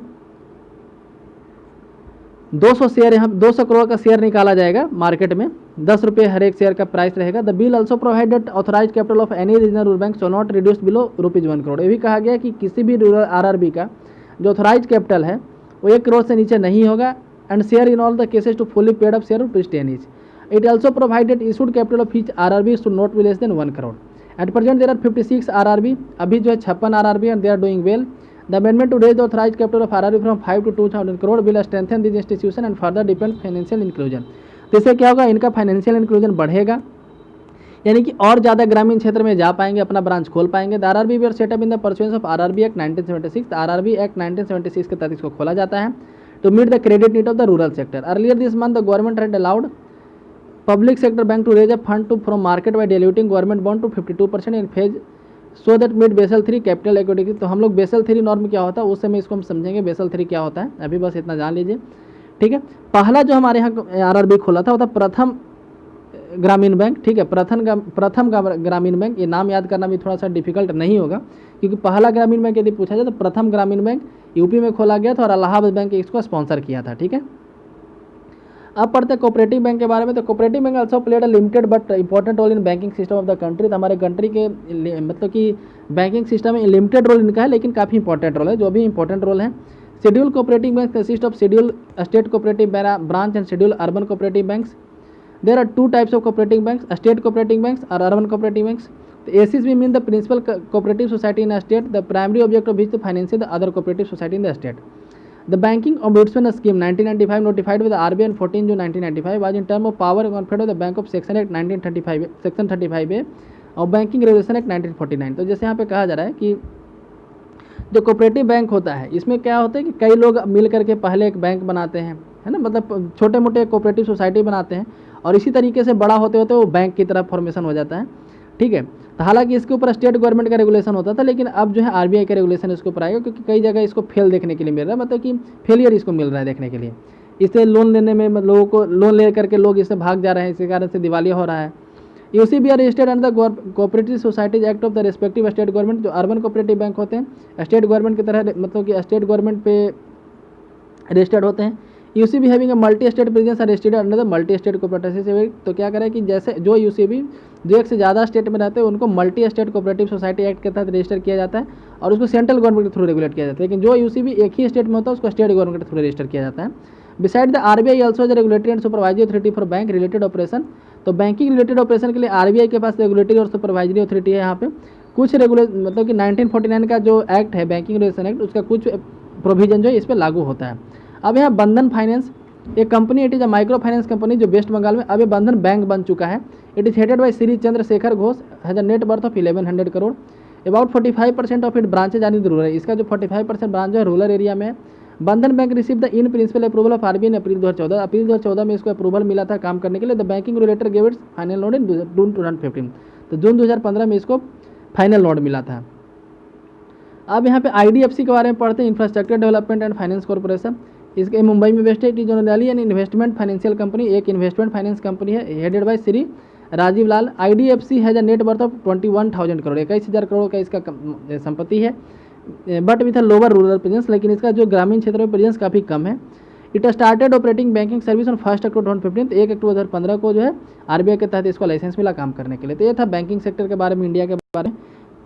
200 शेयर, यहाँ 200 करोड़ का शेयर निकाला जाएगा मार्केट में, 10 रुपये हर एक शेयर का प्राइस रहेगा। The bill also provided authorise capital of any regional rural bank so not reduce below ₹1 crore. ये भी कहा गया कि किसी भी रूरल आरआरबी का जो ऑथराइज कैपिटल है वो 1 करोड़ से नीचे नहीं होगा, and share in all the cases to fully paid of share ₹10 each. It also provided issued capital of each RRB to not be less than 1 crore. At present there are 56 RRB, अभी जो है 56 RRB and they are doing well. The amendment to raise the authorized capital of RRB from 5 to 2000 crore will strengthen this institution and further deepen financial inclusion। तो इससे क्या होगा, इनका फाइनेंशियल इंक्लूजन बढ़ेगा, यानी कि और ज़्यादा ग्रामीण क्षेत्र में जा पाएंगे, अपना ब्रांच खोल पाएंगे। The RRB were set up in the pursuance of RRB act 1976। RRB act 1976 के तहत इसको खोला जाता है to meet the credit need of the rural sector. Earlier this month the government had allowed public sector bank to raise a fund to from market by diluting government bond to 52% in phase so that meet Basel 3 capital equity. तो हम लोग बेसल 3 नॉर्म क्या होता है उस समय इसको हम समझेंगे बेसल 3 क्या होता है, अभी बस इतना जान लीजिए। ठीक है, पहला जो हमारे यहाँ आरआरबी खोला था वो था प्रथम ग्रामीण बैंक। ठीक है, प्रथम ग्रामीण बैंक, ये नाम याद करना भी थोड़ा सा डिफिकल्ट नहीं होगा, क्योंकि पहला ग्रामीण बैंक यदि पूछा जाए तो प्रथम ग्रामीण बैंक यूपी में खोला गया था और इलाहाबाद बैंक इसको स्पॉन्सर किया था। ठीक है, अब पढ़ते हैं कोऑपरेटिव बैंक के बारे में। तो cooperative bank also played a limited but important role in banking system of the country. तो हमारे कंट्री के मतलब कि बैंकिंग सिस्टम में लिमिटेड रोल इनका है, लेकिन काफ़ी इंपॉर्टेंट रोल है, जो भी इंपॉर्टेंट रोल है। Schedule cooperative bank consist of schedule state cooperative branch and schedule urban cooperative banks. There are 2 types of cooperative banks, state cooperative banks और अर्बन कोऑपरेटिव बैंक्स। तो एसिस भी mean the principal cooperative society in state, the primary object of which the financial the other cooperative society in the state. The Banking Ombudsman Scheme 1995 notified with the RBI on 14 June 1995 was in term of power conferred by the Bank of Section Act 1935 Section 35A. और बैंकिंग रेगुलेशन एक्ट 1949। तो जैसे यहाँ पे कहा जा रहा है कि जो कोऑपरेटिव बैंक होता है इसमें क्या होता है कि कई लोग मिल करके पहले एक बैंक बनाते हैं, है ना, मतलब छोटे मोटे कोऑपरेटिव सोसाइटी बनाते हैं और इसी तरीके से बड़ा होते होते वो बैंक की तरफ फॉर्मेशन हो जाता है, ठीक है। तो हालांकि इसके ऊपर स्टेट गवर्नमेंट का रेगुलेशन होता था, लेकिन अब जो है आरबीआई का रेगुलेशन इसके ऊपर आएगा, क्योंकि कई जगह इसको फेल देखने के लिए मिल रहा है, मतलब कि फेलियर इसको मिल रहा है देखने के लिए। इससे लोन लेने में लोगों को लोन ले करके लोग इससे भाग जा रहे हैं, इसी कारण से दिवालिया हो रहा है। UCB are registered under the cooperative societies act of the respective state government. जो अर्बन कोऑपरेटिव बैंक होते हैं स्टेट गवर्नमेंट की तरह, मतलब कि स्टेट गवर्नमेंट पे रजिस्टर्ड होते हैं। UCB having a multi state presence are registered under the multi state cooperative. तो क्या करें कि जैसे जो यूसीबी जो एक से ज़्यादा स्टेट में रहते हैं उनको multi state cooperative society act के तहत रजिस्टर किया जाता है और उसको सेंट्रल गवर्नमेंट के थ्रू रेगुलेट किया जाता है। लेकिन जो यूसीबी एक ही स्टेट में होता है उसको स्टेट गवर्नमेंट के थ्रू रजिस्टर किया जाता है। Beside the RBI also the regulatory and supervisory authority for bank related operation. तो बैंकिंग रिलेटेड ऑपरेशन के लिए आरबीआई के पास रेगुलेटरी और सुपरवाइजरी अथॉरिटी है। यहाँ पे कुछ मतलब कि 1949 का जो एक्ट है बैंकिंग रेगुलेशन एक्ट, उसका कुछ प्रोविजन जो है इस पर लागू होता है। अब यहाँ बंधन फाइनेंस एक company, it is a micro finance company जो वेस्ट बंगाल में, अब ये बंधन बैंक बन चुका है। It is headed by Shri Chandrashekhar Ghosh, has a net worth of 1100 crore. About 45% of it branches are in rural. इसका जो 45% ब्रांच है रूरल एरिया में है। Bandhan bank receive the in principle approval of RBI in April 2014। अप्रैल 2014 में इसको अप्रूवल मिला था काम करने के लिए। The banking regulator give its final note in June 2015। तो जून 2015 में इसको फाइनल नोट मिला था। अब यहाँ पे आईडीएफसी के बारे में पढ़ते हैं, infrastructure development and finance corporation. इसके मुंबई में बेस्ड है। It is only an investment financial company, एक इन्वेस्टमेंट फाइनेंस कंपनी है, headed by Shri Rajiv Lal. IDFC has a net worth of 21,000 crore, 21,000 crore का इसका संपत्ति है। But with a lower rural presence, लेकिन इसका जो ग्रामीण क्षेत्र में प्रेजेंस काफ़ी कम है। It started operating banking service on 1 अक्टूबर 2015। 1 अक्टूबर 2015 को जो है आरबीआई के तहत इसको लाइसेंस मिला काम करने के लिए। तो ये था बैंकिंग सेक्टर के बारे में, इंडिया के बारे में,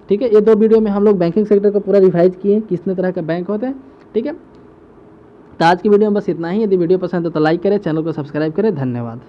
ठीक है। ये दो वीडियो में हम लोग बैंकिंग सेक्टर को पूरा रिवाइज किए, कितने तरह के बैंक होते हैं, ठीक है। तो आज की वीडियो में बस इतना ही। यदि वीडियो पसंद है तो लाइक करें, चैनल को सब्सक्राइब करें। धन्यवाद।